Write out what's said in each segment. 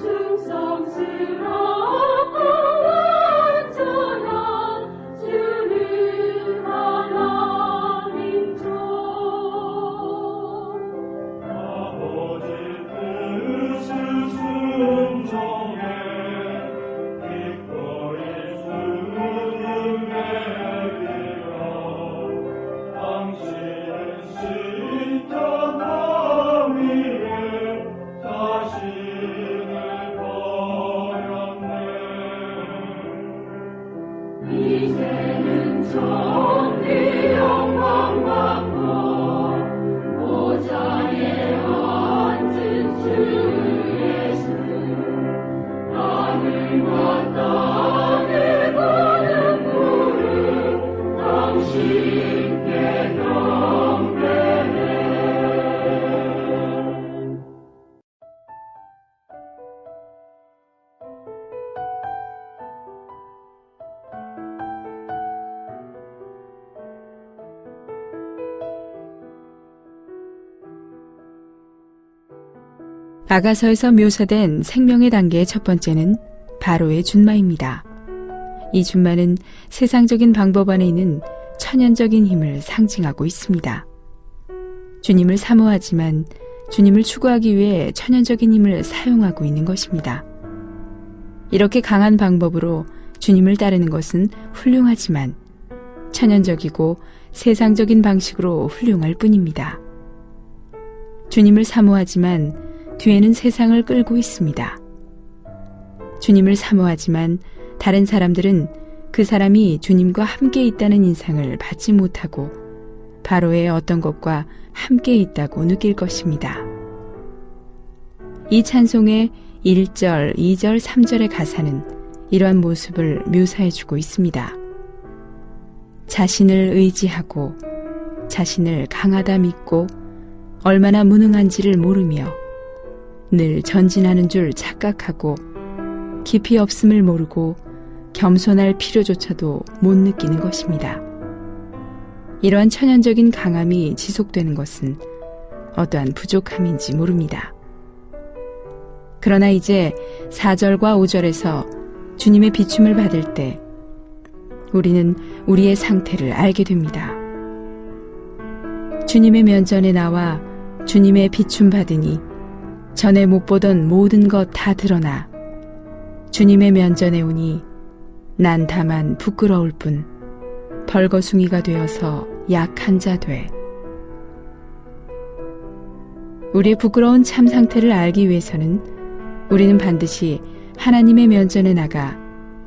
충성스럽고 완전한 주를 하나님 종 아버지 뜻을 순종해 기꺼이 수는 내리라 당신은 십자가 위에 자신을 버렸네 이제는 천리 영광 받고 보좌에 앉은 주 예수 하늘과 땅을 거는 무릎 당신께 경배해 아가서에서 묘사된 생명의 단계의 첫 번째는 바로의 준마입니다. 이 준마는 세상적인 방법 안에 있는 천연적인 힘을 상징하고 있습니다. 주님을 사모하지만 주님을 추구하기 위해 천연적인 힘을 사용하고 있는 것입니다. 이렇게 강한 방법으로 주님을 따르는 것은 훌륭하지만 천연적이고 세상적인 방식으로 훌륭할 뿐입니다. 주님을 사모하지만 뒤에는 세상을 끌고 있습니다. 주님을 사모하지만 다른 사람들은 그 사람이 주님과 함께 있다는 인상을 받지 못하고 바로의 어떤 것과 함께 있다고 느낄 것입니다. 이 찬송의 1절, 2절, 3절의 가사는 이러한 모습을 묘사해주고 있습니다. 자신을 의지하고 자신을 강하다 믿고 얼마나 무능한지를 모르며 늘 전진하는 줄 착각하고 깊이 없음을 모르고 겸손할 필요조차도 못 느끼는 것입니다. 이러한 천연적인 강함이 지속되는 것은 어떠한 부족함인지 모릅니다. 그러나 이제 4절과 5절에서 주님의 비춤을 받을 때 우리는 우리의 상태를 알게 됩니다. 주님의 면전에 나와 주님의 비춤 받으니 전에 못 보던 모든 것 다 드러나 주님의 면전에 오니 난 다만 부끄러울 뿐 벌거숭이가 되어서 약한 자 돼. 우리의 부끄러운 참 상태를 알기 위해서는 우리는 반드시 하나님의 면전에 나가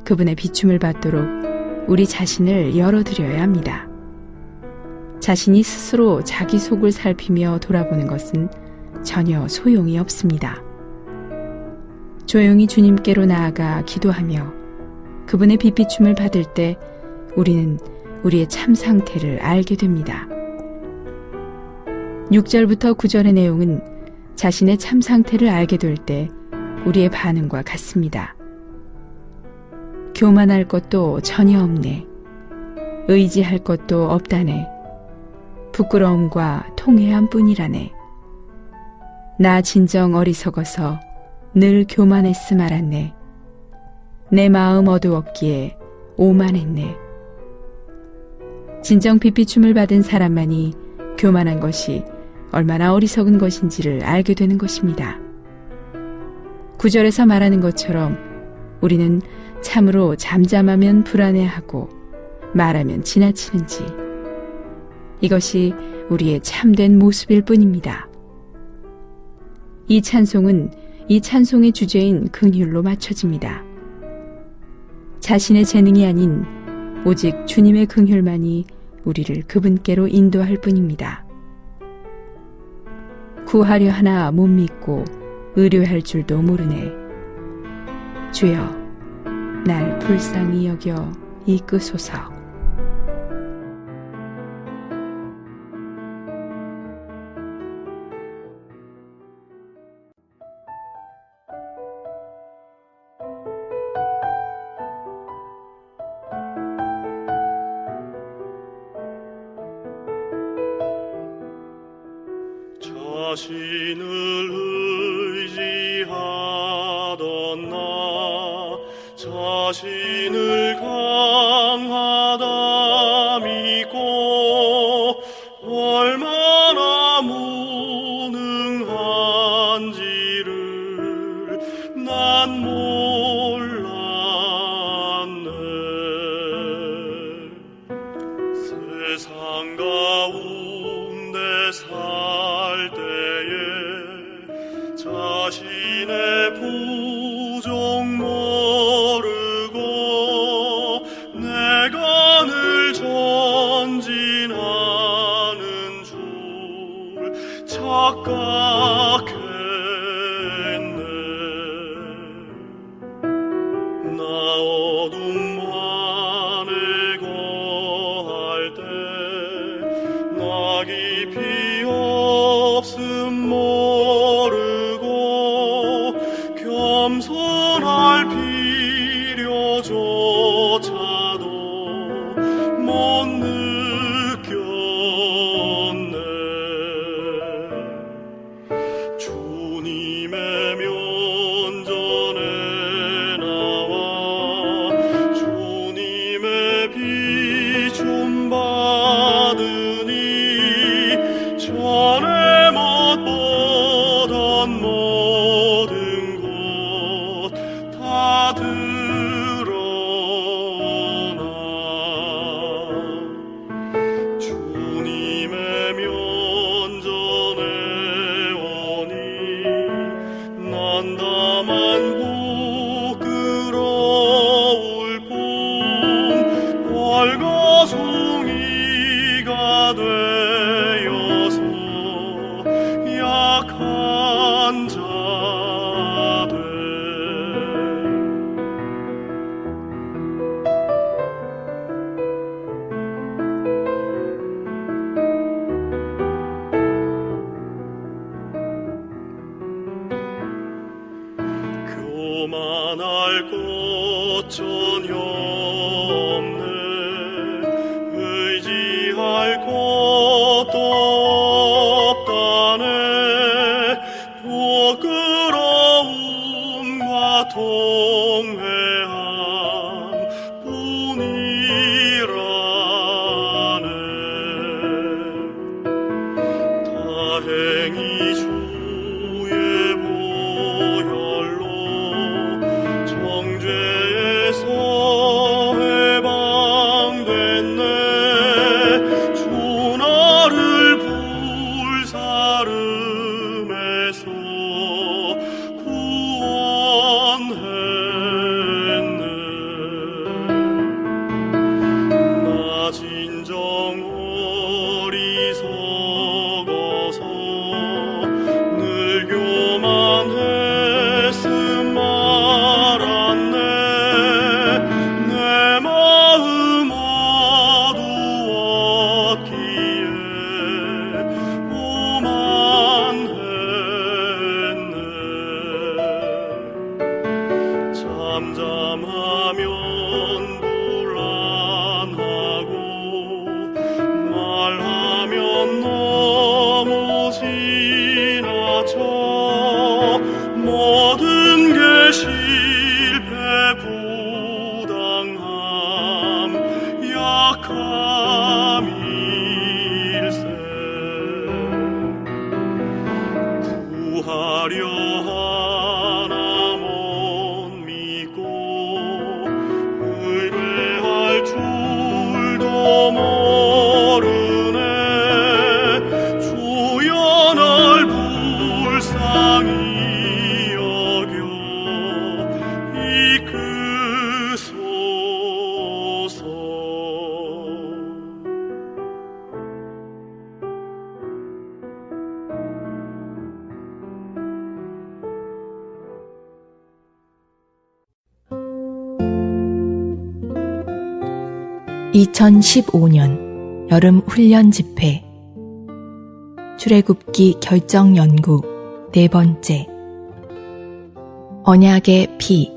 그분의 비춤을 받도록 우리 자신을 열어드려야 합니다. 자신이 스스로 자기 속을 살피며 돌아보는 것은 전혀 소용이 없습니다. 조용히 주님께로 나아가 기도하며 그분의 빛비춤을 받을 때 우리는 우리의 참 상태를 알게 됩니다. 6절부터 9절의 내용은 자신의 참 상태를 알게 될 때 우리의 반응과 같습니다. 교만할 것도 전혀 없네. 의지할 것도 없다네. 부끄러움과 통회함 뿐이라네. 나 진정 어리석어서 늘 교만했음 알았네. 내 마음 어두웠기에 오만했네. 진정 빛비춤을 받은 사람만이 교만한 것이 얼마나 어리석은 것인지를 알게 되는 것입니다. 9절에서 말하는 것처럼 우리는 참으로 잠잠하면 불안해하고 말하면 지나치는지 이것이 우리의 참된 모습일 뿐입니다. 이 찬송은 이 찬송의 주제인 긍휼로 맞춰집니다. 자신의 재능이 아닌 오직 주님의 긍휼만이 우리를 그분께로 인도할 뿐입니다. 구하려 하나 못 믿고 의뢰할 줄도 모르네. 주여, 날 불쌍히 여겨 이끄소서. 자신을 의지하던 자신을 강하다 믿고 얼마나 무능한지를 난 몰랐네. 세상 가운데 살 때에 자신의 부족 모르고 내가 늘 전진하는 줄 착각했네. 나 어둠 안에 거할 때 나 깊이 없음 모르고 겸손할 필요조차도 못 느꼈네. 주님의 면전에 나와 주님의 비춤 받으니 전에 못 보던 모든 것 다 드러나. 주님의 면전에 오니 난 다만 부끄러울 뿐 벌거숭이가 되어서 약한 자 돼. 교만할 것 전혀 없네. 의지할 것도 없다네. 부끄러움과 통회함 뿐이라네. 다행히 주의 보혈로 정죄에서 해방됐네. 주 나를 불사름에서 구원했네. 나 진정 어리석어서 늘 교만했음 말았네. 내 마음 어두웠기에 오만했네. 잠잠하면 불안하고 말하면 너무 지나쳐 모든 게 실패 부당함 약함일세. 구하려 하나 못 믿고 의뢰할 줄도 모르네. 주여 날 불쌍히 여겨 이끄소서. (2015년) 여름 훈련 집회 출애굽기 결정 연구 4번째. 언약의 피.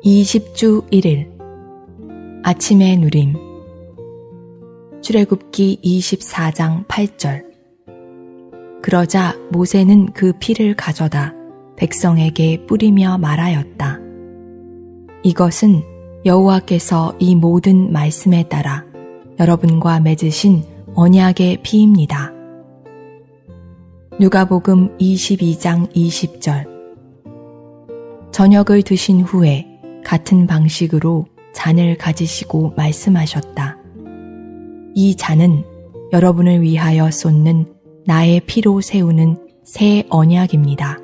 20주 1일 아침의 누림. 출애굽기 24장 8절. 그러자 모세는 그 피를 가져다 백성에게 뿌리며 말하였다. 이것은 여호와께서 이 모든 말씀에 따라 여러분과 맺으신 언약의 피입니다. 누가복음 22장 20절. 저녁을 드신 후에 같은 방식으로 잔을 가지시고 말씀하셨다. 이 잔은 여러분을 위하여 쏟는 나의 피로 세우는 새 언약입니다.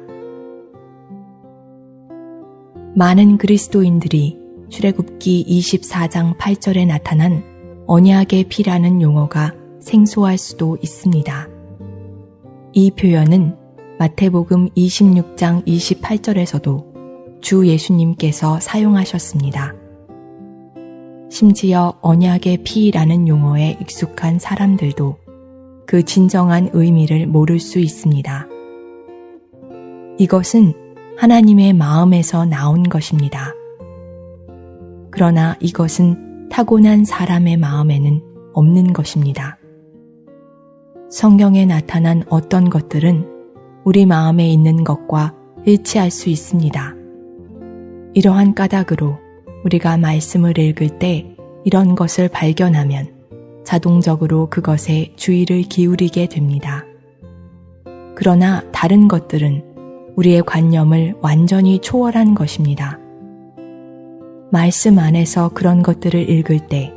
많은 그리스도인들이 출애굽기 24장 8절에 나타난 언약의 피라는 용어가 생소할 수도 있습니다. 이 표현은 마태복음 26장 28절에서도 주 예수님께서 사용하셨습니다. 심지어 언약의 피라는 용어에 익숙한 사람들도 그 진정한 의미를 모를 수 있습니다. 이것은 하나님의 마음에서 나온 것입니다. 그러나 이것은 타고난 사람의 마음에는 없는 것입니다. 성경에 나타난 어떤 것들은 우리 마음에 있는 것과 일치할 수 있습니다. 이러한 까닭으로 우리가 말씀을 읽을 때 이런 것을 발견하면 자동적으로 그것에 주의를 기울이게 됩니다. 그러나 다른 것들은 우리의 관념을 완전히 초월한 것입니다. 말씀 안에서 그런 것들을 읽을 때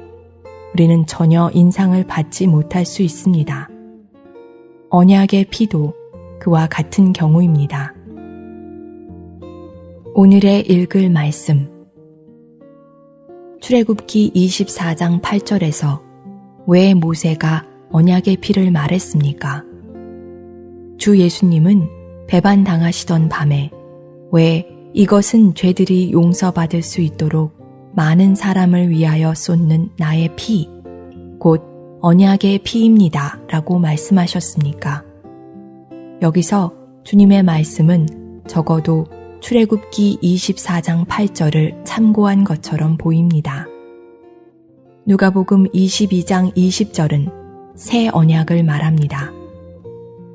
우리는 전혀 인상을 받지 못할 수 있습니다. 언약의 피도 그와 같은 경우입니다. 오늘의 읽을 말씀. 출애굽기 24장 8절에서 왜 모세가 언약의 피를 말했습니까? 주 예수님은 배반당하시던 밤에 왜 이것은 죄들이 용서받을 수 있도록 많은 사람을 위하여 쏟는 나의 피, 곧 언약의 피입니다 라고 말씀하셨습니까? 여기서 주님의 말씀은 적어도 출애굽기 24장 8절을 참고한 것처럼 보입니다. 누가복음 22장 20절은 새 언약을 말합니다.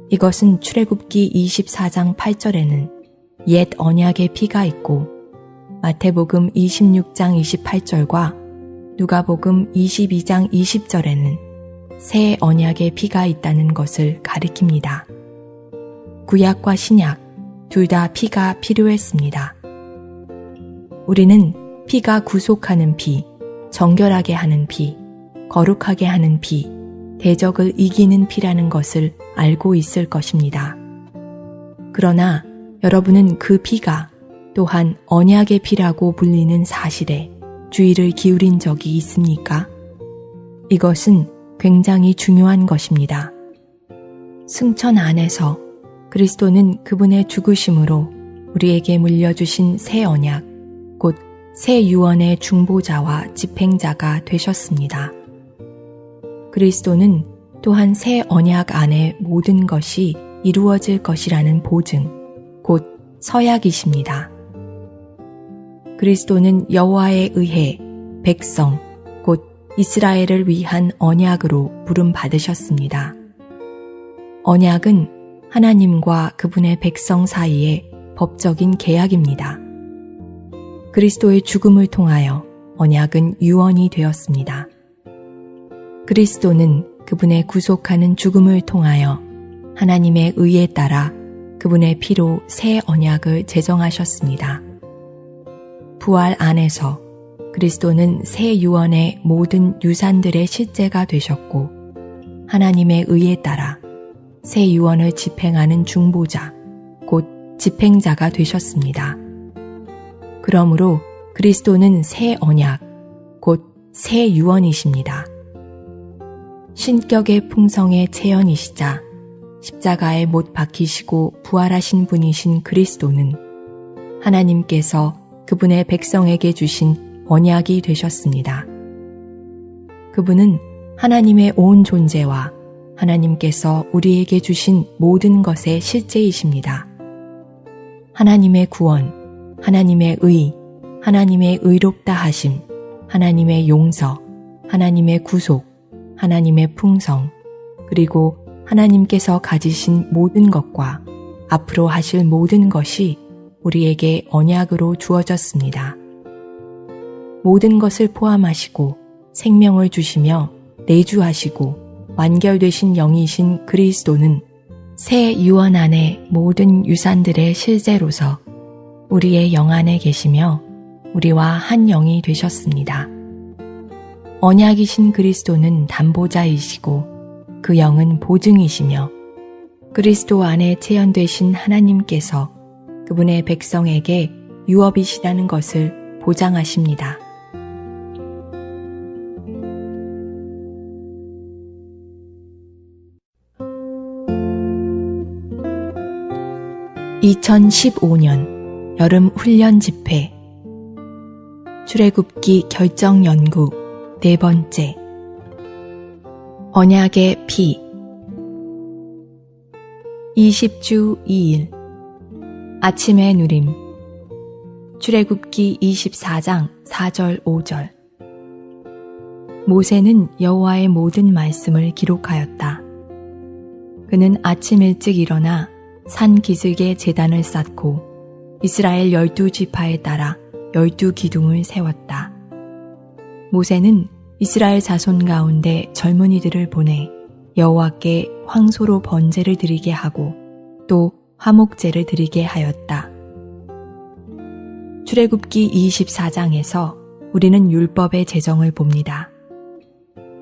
이것은 출애굽기 24장 8절에는 옛 언약의 피가 있고 마태복음 26장 28절과 누가복음 22장 20절에는 새 언약의 피가 있다는 것을 가리킵니다. 구약과 신약 둘 다 피가 필요했습니다. 우리는 피가 구속하는 피, 정결하게 하는 피, 거룩하게 하는 피, 대적을 이기는 피라는 것을 알고 있을 것입니다. 그러나 여러분은 그 피가 또한 언약의 피라고 불리는 사실에 주의를 기울인 적이 있습니까? 이것은 굉장히 중요한 것입니다. 승천 안에서 그리스도는 그분의 죽으심으로 우리에게 물려주신 새 언약, 곧 새 유언의 중보자와 집행자가 되셨습니다. 그리스도는 또한 새 언약 안에 모든 것이 이루어질 것이라는 보증, 곧 서약이십니다. 그리스도는 여호와에 의해 백성, 곧 이스라엘을 위한 언약으로 부름받으셨습니다. 언약은 하나님과 그분의 백성 사이의 법적인 계약입니다. 그리스도의 죽음을 통하여 언약은 유언이 되었습니다. 그리스도는 그분의 구속하는 죽음을 통하여 하나님의 의에 따라 그분의 피로 새 언약을 제정하셨습니다. 부활 안에서 그리스도는 새 유언의 모든 유산들의 실제가 되셨고 하나님의 의에 따라 새 유언을 집행하는 중보자, 곧 집행자가 되셨습니다. 그러므로 그리스도는 새 언약, 곧 새 유언이십니다. 신격의 풍성의 체현이시자 십자가에 못 박히시고 부활하신 분이신 그리스도는 하나님께서 그분의 백성에게 주신 언약이 되셨습니다. 그분은 하나님의 온 존재와 하나님께서 우리에게 주신 모든 것의 실제이십니다. 하나님의 구원, 하나님의 의, 하나님의 의롭다 하심, 하나님의 용서, 하나님의 구속, 하나님의 풍성, 그리고 하나님께서 가지신 모든 것과 앞으로 하실 모든 것이 우리에게 언약으로 주어졌습니다. 모든 것을 포함하시고 생명을 주시며 내주하시고 완결되신 영이신 그리스도는 새 유언 안의 모든 유산들의 실제로서 우리의 영 안에 계시며 우리와 한 영이 되셨습니다. 언약이신 그리스도는 담보자이시고 그 영은 보증이시며 그리스도 안에 체현되신 하나님께서 그분의 백성에게 유업이시라는 것을 보장하십니다. (2015년) 여름 훈련 집회 출애굽기 결정 연구 4번째 언약의 피 20주 2일 아침의 누림 출애굽기 24장 4절 5절 모세는 여호와의 모든 말씀을 기록하였다. 그는 아침 일찍 일어나 산 기슭에 제단을 쌓고 이스라엘 12지파에 따라 12기둥을 세웠다. 모세는 이스라엘 자손 가운데 젊은이들을 보내 여호와께 황소로 번제를 드리게 하고 또 화목제를 드리게 하였다. 출애굽기 24장에서 우리는 율법의 제정을 봅니다.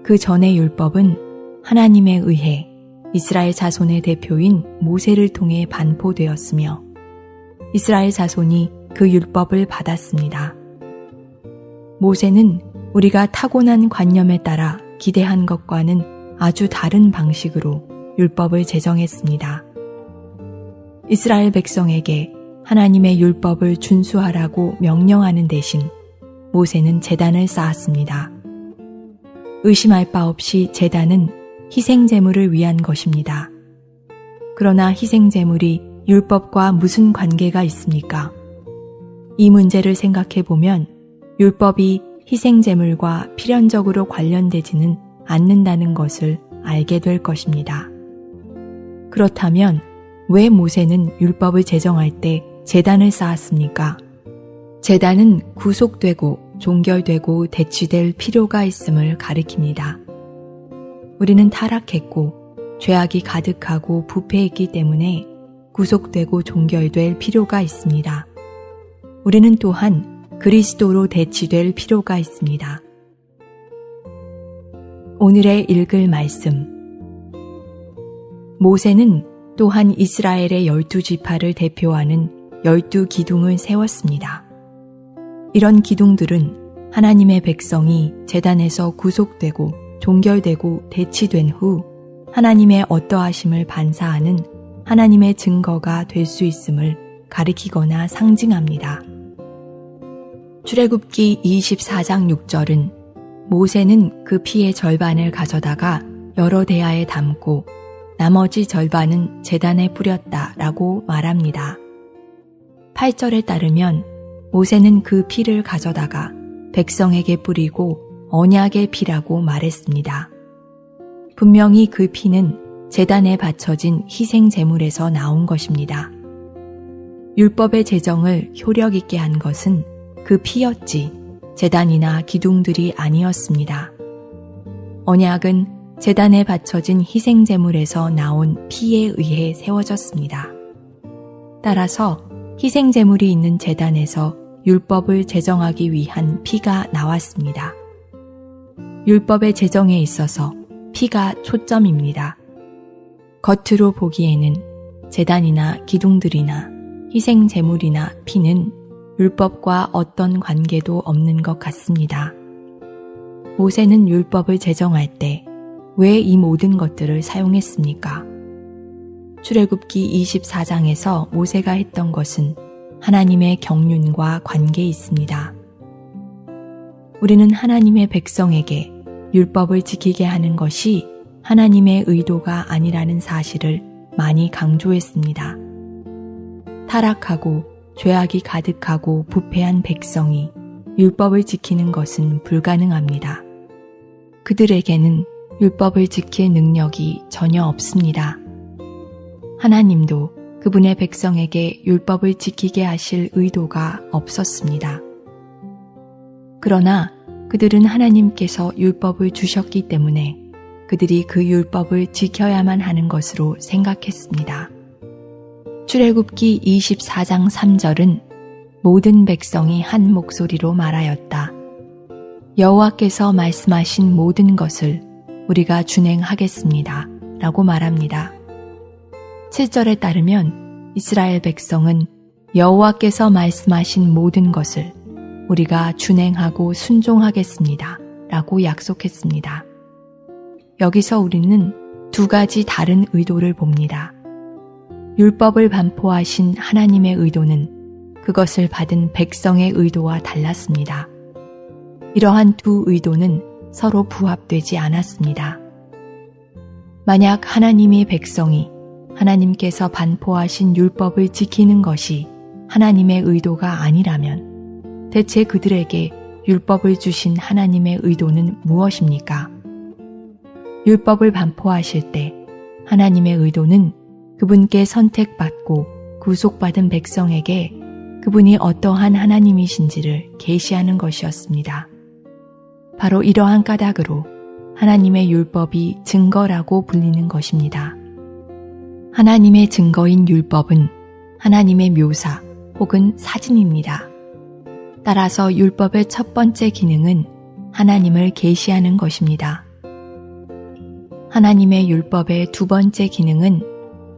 그 전의 율법은 하나님에 의해 이스라엘 자손의 대표인 모세를 통해 반포되었으며 이스라엘 자손이 그 율법을 받았습니다. 모세는 우리가 타고난 관념에 따라 기대한 것과는 아주 다른 방식으로 율법을 제정했습니다. 이스라엘 백성에게 하나님의 율법을 준수하라고 명령하는 대신 모세는 제단을 쌓았습니다. 의심할 바 없이 제단은 희생제물을 위한 것입니다. 그러나 희생제물이 율법과 무슨 관계가 있습니까? 이 문제를 생각해 보면 율법이 희생제물과 필연적으로 관련되지는 않는다는 것을 알게 될 것입니다. 그렇다면 왜 모세는 율법을 제정할 때 제단을 쌓았습니까? 제단은 구속되고 종결되고 대치될 필요가 있음을 가리킵니다. 우리는 타락했고 죄악이 가득하고 부패했기 때문에 구속되고 종결될 필요가 있습니다. 우리는 또한 그리스도로 대치될 필요가 있습니다. 오늘의 읽을 말씀 모세는 또한 이스라엘의 12지파를 대표하는 12기둥을 세웠습니다. 이런 기둥들은 하나님의 백성이 제단에서 구속되고 종결되고 대치된 후 하나님의 어떠하심을 반사하는 하나님의 증거가 될 수 있음을 가리키거나 상징합니다. 출애굽기 24장 6절은 모세는 그 피의 절반을 가져다가 여러 대야에 담고 나머지 절반은 제단에 뿌렸다 라고 말합니다. 8절에 따르면 모세는 그 피를 가져다가 백성에게 뿌리고 언약의 피라고 말했습니다. 분명히 그 피는 제단에 바쳐진 희생제물에서 나온 것입니다. 율법의 제정을 효력 있게 한 것은 그 피였지 제단이나 기둥들이 아니었습니다. 언약은 제단에 바쳐진 희생제물에서 나온 피에 의해 세워졌습니다. 따라서 희생제물이 있는 제단에서 율법을 제정하기 위한 피가 나왔습니다. 율법의 제정에 있어서 피가 초점입니다. 겉으로 보기에는 제단이나 기둥들이나 희생제물이나 피는 율법과 어떤 관계도 없는 것 같습니다. 모세는 율법을 제정할 때 왜 이 모든 것들을 사용했습니까? 출애굽기 24장에서 모세가 했던 것은 하나님의 경륜과 관계 있습니다. 우리는 하나님의 백성에게 율법을 지키게 하는 것이 하나님의 의도가 아니라는 사실을 많이 강조했습니다. 타락하고 죄악이 가득하고 부패한 백성이 율법을 지키는 것은 불가능합니다. 그들에게는 율법을 지킬 능력이 전혀 없습니다. 하나님도 그분의 백성에게 율법을 지키게 하실 의도가 없었습니다. 그러나 그들은 하나님께서 율법을 주셨기 때문에 그들이 그 율법을 지켜야만 하는 것으로 생각했습니다. 출애굽기 24장 3절은 모든 백성이 한 목소리로 말하였다. 여호와께서 말씀하신 모든 것을 우리가 준행하겠습니다. 라고 말합니다. 7절에 따르면 이스라엘 백성은 여호와께서 말씀하신 모든 것을 우리가 준행하고 순종하겠습니다. 라고 약속했습니다. 여기서 우리는 두 가지 다른 의도를 봅니다. 율법을 반포하신 하나님의 의도는 그것을 받은 백성의 의도와 달랐습니다. 이러한 두 의도는 서로 부합되지 않았습니다. 만약 하나님의 백성이 하나님께서 반포하신 율법을 지키는 것이 하나님의 의도가 아니라면 대체 그들에게 율법을 주신 하나님의 의도는 무엇입니까? 율법을 반포하실 때 하나님의 의도는 그분께 선택받고 구속받은 백성에게 그분이 어떠한 하나님이신지를 계시하는 것이었습니다. 바로 이러한 까닭으로 하나님의 율법이 증거라고 불리는 것입니다. 하나님의 증거인 율법은 하나님의 묘사 혹은 사진입니다. 따라서 율법의 첫 번째 기능은 하나님을 계시하는 것입니다. 하나님의 율법의 두 번째 기능은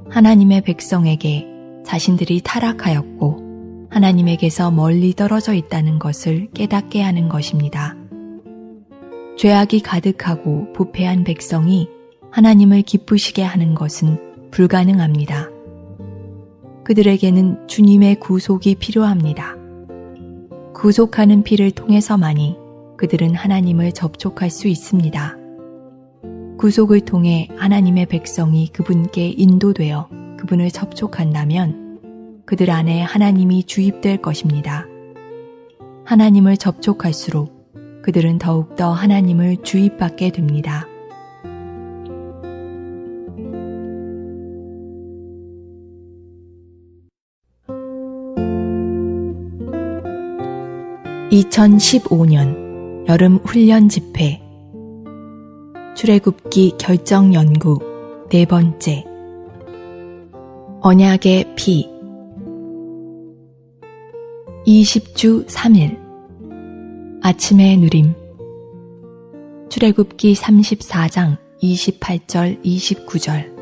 하나님의 백성에게 자신들이 타락하였고 하나님에게서 멀리 떨어져 있다는 것을 깨닫게 하는 것입니다. 죄악이 가득하고 부패한 백성이 하나님을 기쁘시게 하는 것은 불가능합니다. 그들에게는 주님의 구속이 필요합니다. 구속하는 피를 통해서만이 그들은 하나님을 접촉할 수 있습니다. 구속을 통해 하나님의 백성이 그분께 인도되어 그분을 접촉한다면 그들 안에 하나님이 주입될 것입니다. 하나님을 접촉할수록 그들은 더욱더 하나님을 주입받게 됩니다. (2015년) 여름 훈련 집회 출애굽기 결정 연구 4번째 언약의 피 20주 3일 아침의 누림 출애굽기 34장 28절 29절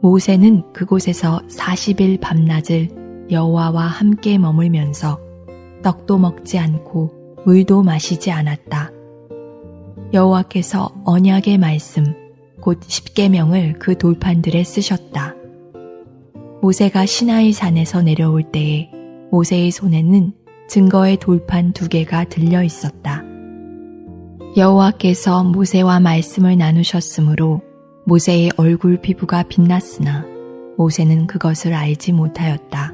모세는 그곳에서 40일 밤낮을 여호와와 함께 머물면서 떡도 먹지 않고 물도 마시지 않았다. 여호와께서 언약의 말씀 곧 십계명을 그 돌판들에 쓰셨다. 모세가 시나이 산에서 내려올 때에 모세의 손에는 증거의 돌판 2개가 들려 있었다. 여호와께서 모세와 말씀을 나누셨으므로 모세의 얼굴 피부가 빛났으나 모세는 그것을 알지 못하였다.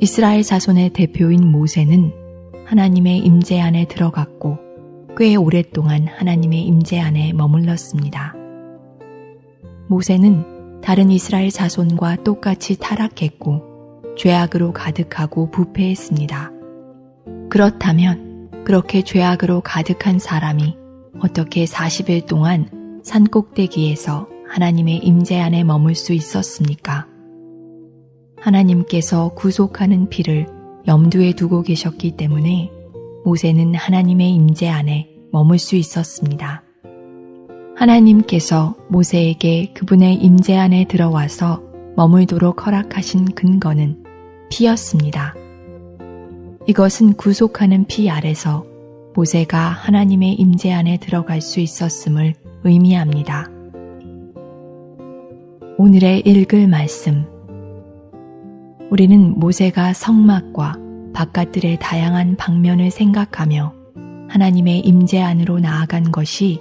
이스라엘 자손의 대표인 모세는 하나님의 임재 안에 들어갔고 꽤 오랫동안 하나님의 임재 안에 머물렀습니다. 모세는 다른 이스라엘 자손과 똑같이 타락했고 죄악으로 가득하고 부패했습니다. 그렇다면 그렇게 죄악으로 가득한 사람이 어떻게 40일 동안 산꼭대기에서 하나님의 임재 안에 머물 수 있었습니까? 하나님께서 구속하는 피를 염두에 두고 계셨기 때문에 모세는 하나님의 임재 안에 머물 수 있었습니다. 하나님께서 모세에게 그분의 임재 안에 들어와서 머물도록 허락하신 근거는 피였습니다. 이것은 구속하는 피 아래서 모세가 하나님의 임재 안에 들어갈 수 있었음을 의미합니다. 오늘의 읽을 말씀 우리는 모세가 성막과 바깥들의 다양한 방면을 생각하며 하나님의 임재 안으로 나아간 것이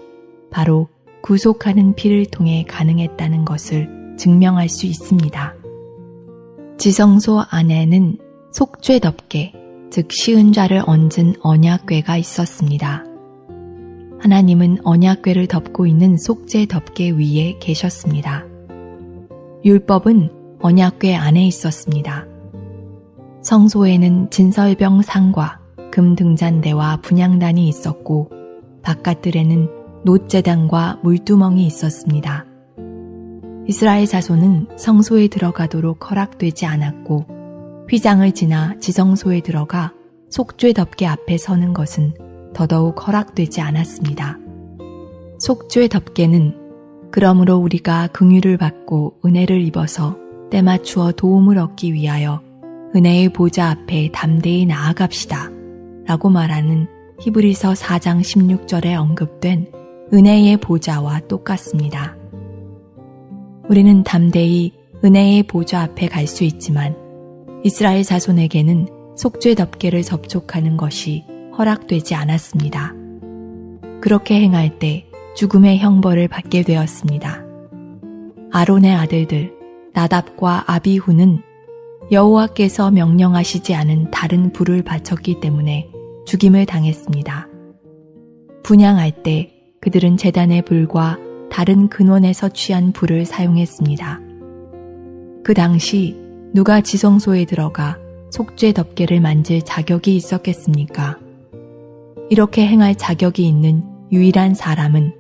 바로 구속하는 피를 통해 가능했다는 것을 증명할 수 있습니다. 지성소 안에는 속죄 덮개, 즉 시은좌를 얹은 언약궤가 있었습니다. 하나님은 언약궤를 덮고 있는 속죄 덮개 위에 계셨습니다. 율법은 언약궤 안에 있었습니다. 성소에는 진설병 상과 금 등잔대와 분향단이 있었고 바깥들에는 놋제단과 물두멍이 있었습니다. 이스라엘 자손은 성소에 들어가도록 허락되지 않았고 휘장을 지나 지성소에 들어가 속죄 덮개 앞에 서는 것은 더더욱 허락되지 않았습니다. 속죄 덮개는 그러므로 우리가 긍휼을 받고 은혜를 입어서 때맞추어 도움을 얻기 위하여 은혜의 보좌 앞에 담대히 나아갑시다 라고 말하는 히브리서 4장 16절에 언급된 은혜의 보좌와 똑같습니다. 우리는 담대히 은혜의 보좌 앞에 갈 수 있지만 이스라엘 자손에게는 속죄 덮개를 접촉하는 것이 허락되지 않았습니다. 그렇게 행할 때 죽음의 형벌을 받게 되었습니다. 아론의 아들들 나답과 아비후는 여호와께서 명령하시지 않은 다른 불을 바쳤기 때문에 죽임을 당했습니다. 분향할 때 그들은 제단의 불과 다른 근원에서 취한 불을 사용했습니다. 그 당시 누가 지성소에 들어가 속죄 덮개를 만질 자격이 있었겠습니까? 이렇게 행할 자격이 있는 유일한 사람은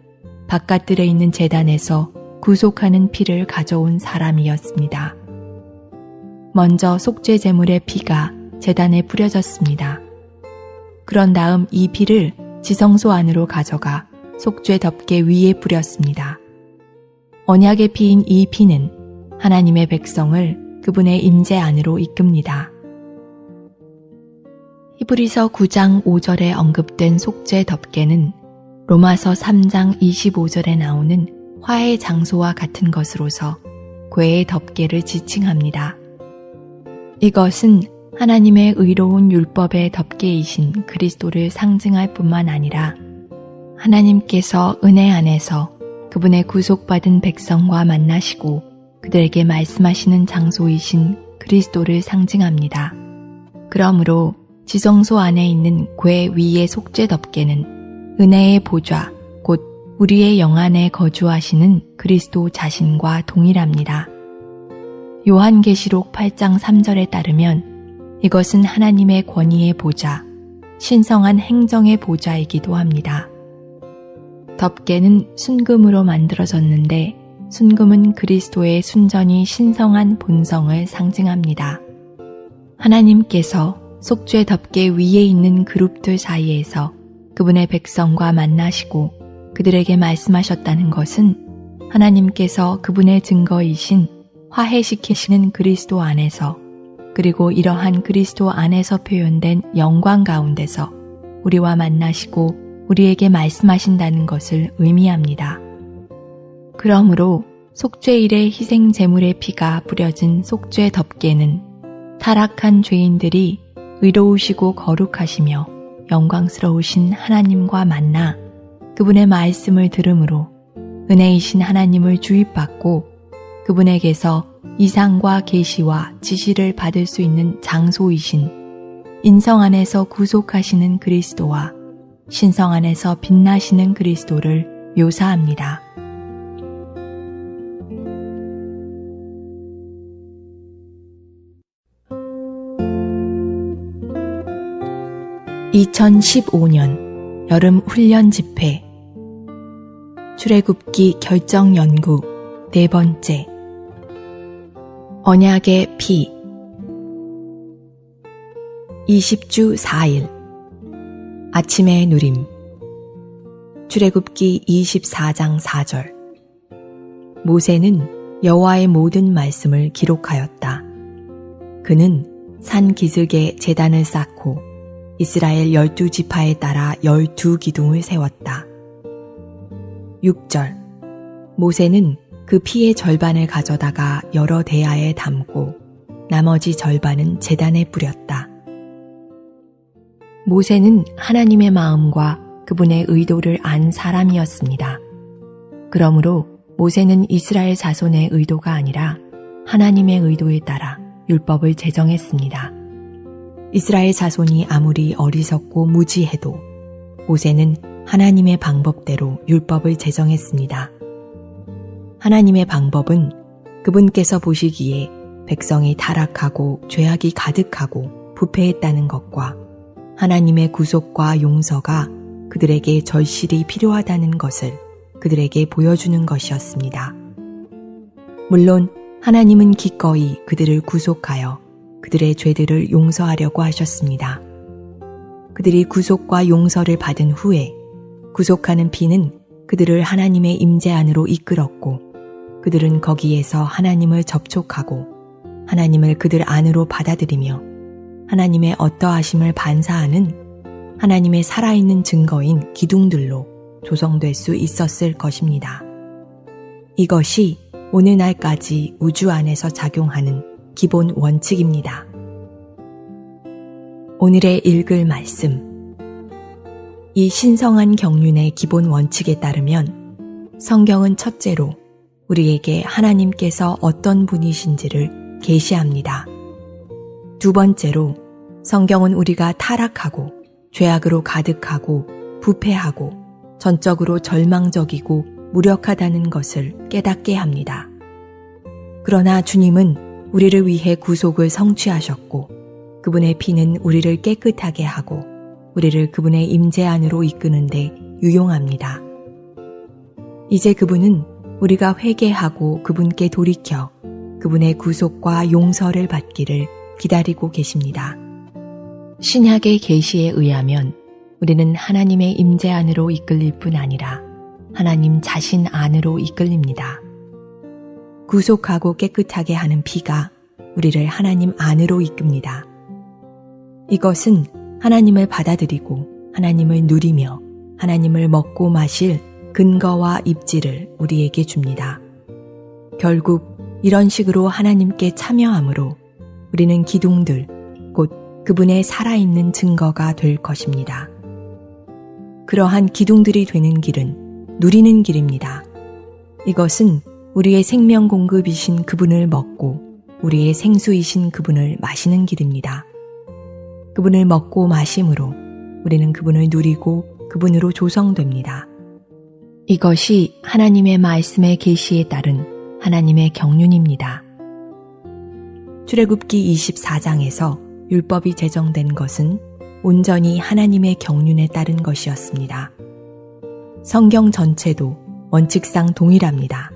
바깥들에 있는 제단에서 구속하는 피를 가져온 사람이었습니다. 먼저 속죄 제물의 피가 제단에 뿌려졌습니다. 그런 다음 이 피를 지성소 안으로 가져가 속죄 덮개 위에 뿌렸습니다. 언약의 피인 이 피는 하나님의 백성을 그분의 임재 안으로 이끕니다. 히브리서 9장 5절에 언급된 속죄 덮개는 로마서 3장 25절에 나오는 화해 장소와 같은 것으로서 궤의 덮개를 지칭합니다. 이것은 하나님의 의로운 율법의 덮개이신 그리스도를 상징할 뿐만 아니라 하나님께서 은혜 안에서 그분의 구속받은 백성과 만나시고 그들에게 말씀하시는 장소이신 그리스도를 상징합니다. 그러므로 지성소 안에 있는 궤 위의 속죄 덮개는 은혜의 보좌, 곧 우리의 영 안에 거주하시는 그리스도 자신과 동일합니다. 요한계시록 8장 3절에 따르면 이것은 하나님의 권위의 보좌, 신성한 행정의 보좌이기도 합니다. 덮개는 순금으로 만들어졌는데 순금은 그리스도의 순전히 신성한 본성을 상징합니다. 하나님께서 속죄 덮개 위에 있는 그룹들 사이에서 그분의 백성과 만나시고 그들에게 말씀하셨다는 것은 하나님께서 그분의 증거이신 화해시키시는 그리스도 안에서 그리고 이러한 그리스도 안에서 표현된 영광 가운데서 우리와 만나시고 우리에게 말씀하신다는 것을 의미합니다. 그러므로 속죄일의 희생 제물의 피가 뿌려진 속죄 덮개는 타락한 죄인들이 의로우시고 거룩하시며 영광스러우신 하나님과 만나 그분의 말씀을 들음으로 은혜이신 하나님을 주입받고 그분에게서 이상과 계시와 지시를 받을 수 있는 장소이신 인성 안에서 구속하시는 그리스도와 신성 안에서 빛나시는 그리스도를 묘사합니다. (2015년) 여름 훈련 집회 출애굽기 결정 연구 4번째 언약의 피 20주 4일 아침의 누림 출애굽기 24장 4절 모세는 여호와의 모든 말씀을 기록하였다. 그는 산 기슭에 제단을 쌓고 이스라엘 12지파에 따라 12기둥을 세웠다. 6절 모세는 그 피의 절반을 가져다가 여러 대야에 담고 나머지 절반은 제단에 뿌렸다. 모세는 하나님의 마음과 그분의 의도를 안 사람이었습니다. 그러므로 모세는 이스라엘 자손의 의도가 아니라 하나님의 의도에 따라 율법을 제정했습니다. 이스라엘 자손이 아무리 어리석고 무지해도 모세는 하나님의 방법대로 율법을 제정했습니다. 하나님의 방법은 그분께서 보시기에 백성이 타락하고 죄악이 가득하고 부패했다는 것과 하나님의 구속과 용서가 그들에게 절실히 필요하다는 것을 그들에게 보여주는 것이었습니다. 물론 하나님은 기꺼이 그들을 구속하여 그들의 죄들을 용서하려고 하셨습니다. 그들이 구속과 용서를 받은 후에 구속하는 피는 그들을 하나님의 임재 안으로 이끌었고 그들은 거기에서 하나님을 접촉하고 하나님을 그들 안으로 받아들이며 하나님의 어떠하심을 반사하는 하나님의 살아있는 증거인 기둥들로 조성될 수 있었을 것입니다. 이것이 오늘날까지 우주 안에서 작용하는 기본 원칙입니다. 오늘의 읽을 말씀. 이 신성한 경륜의 기본 원칙에 따르면 성경은 첫째로 우리에게 하나님께서 어떤 분이신지를 계시합니다. 두 번째로 성경은 우리가 타락하고 죄악으로 가득하고 부패하고 전적으로 절망적이고 무력하다는 것을 깨닫게 합니다. 그러나 주님은 우리를 위해 구속을 성취하셨고 그분의 피는 우리를 깨끗하게 하고 우리를 그분의 임재 안으로 이끄는 데 유용합니다. 이제 그분은 우리가 회개하고 그분께 돌이켜 그분의 구속과 용서를 받기를 기다리고 계십니다. 신약의 계시에 의하면 우리는 하나님의 임재 안으로 이끌릴 뿐 아니라 하나님 자신 안으로 이끌립니다. 구속하고 깨끗하게 하는 피가 우리를 하나님 안으로 이끕니다. 이것은 하나님을 받아들이고 하나님을 누리며 하나님을 먹고 마실 근거와 입지를 우리에게 줍니다. 결국 이런 식으로 하나님께 참여함으로 우리는 기둥들, 곧 그분의 살아있는 증거가 될 것입니다. 그러한 기둥들이 되는 길은 누리는 길입니다. 이것은 우리의 생명 공급이신 그분을 먹고 우리의 생수이신 그분을 마시는 길입니다. 그분을 먹고 마심으로 우리는 그분을 누리고 그분으로 조성됩니다. 이것이 하나님의 말씀의 계시에 따른 하나님의 경륜입니다. 출애굽기 24장에서 율법이 제정된 것은 온전히 하나님의 경륜에 따른 것이었습니다. 성경 전체도 원칙상 동일합니다.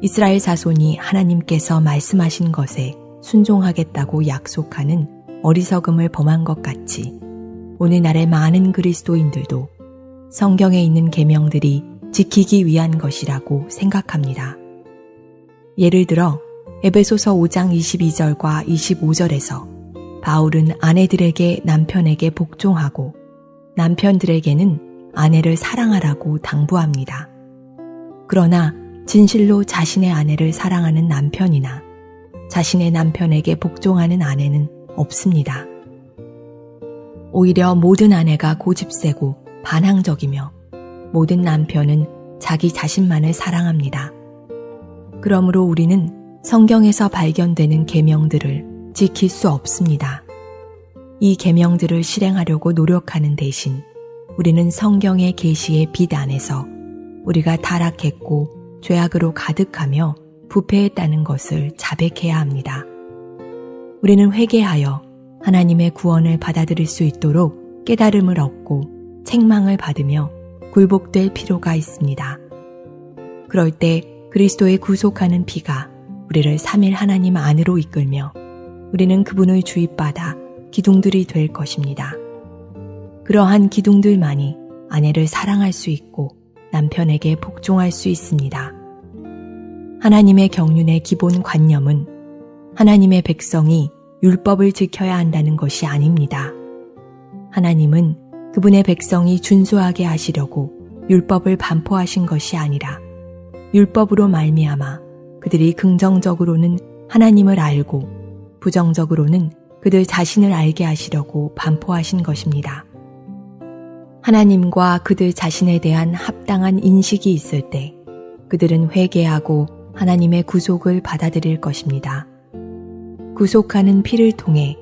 이스라엘 자손이 하나님께서 말씀하신 것에 순종하겠다고 약속하는 어리석음을 범한 것 같이 오늘날의 많은 그리스도인들도 성경에 있는 계명들이 지키기 위한 것이라고 생각합니다. 예를 들어 에베소서 5장 22절과 25절에서 바울은 아내들에게 남편에게 복종하고 남편들에게는 아내를 사랑하라고 당부합니다. 그러나 진실로 자신의 아내를 사랑하는 남편이나 자신의 남편에게 복종하는 아내는 없습니다. 오히려 모든 아내가 고집세고 반항적이며 모든 남편은 자기 자신만을 사랑합니다. 그러므로 우리는 성경에서 발견되는 계명들을 지킬 수 없습니다. 이 계명들을 실행하려고 노력하는 대신 우리는 성경의 계시의 빛 안에서 우리가 타락했고 죄악으로 가득하며 부패했다는 것을 자백해야 합니다. 우리는 회개하여 하나님의 구원을 받아들일 수 있도록 깨달음을 얻고 책망을 받으며 굴복될 필요가 있습니다. 그럴 때 그리스도의 구속하는 피가 우리를 삼일 하나님 안으로 이끌며 우리는 그분을 주입받아 기둥들이 될 것입니다. 그러한 기둥들만이 아내를 사랑할 수 있고 남편에게 복종할 수 있습니다. 하나님의 경륜의 기본 관념은 하나님의 백성이 율법을 지켜야 한다는 것이 아닙니다. 하나님은 그분의 백성이 준수하게 하시려고 율법을 반포하신 것이 아니라 율법으로 말미암아 그들이 긍정적으로는 하나님을 알고 부정적으로는 그들 자신을 알게 하시려고 반포하신 것입니다. 하나님과 그들 자신에 대한 합당한 인식이 있을 때 그들은 회개하고 하나님의 구속을 받아들일 것입니다. 구속하는 피를 통해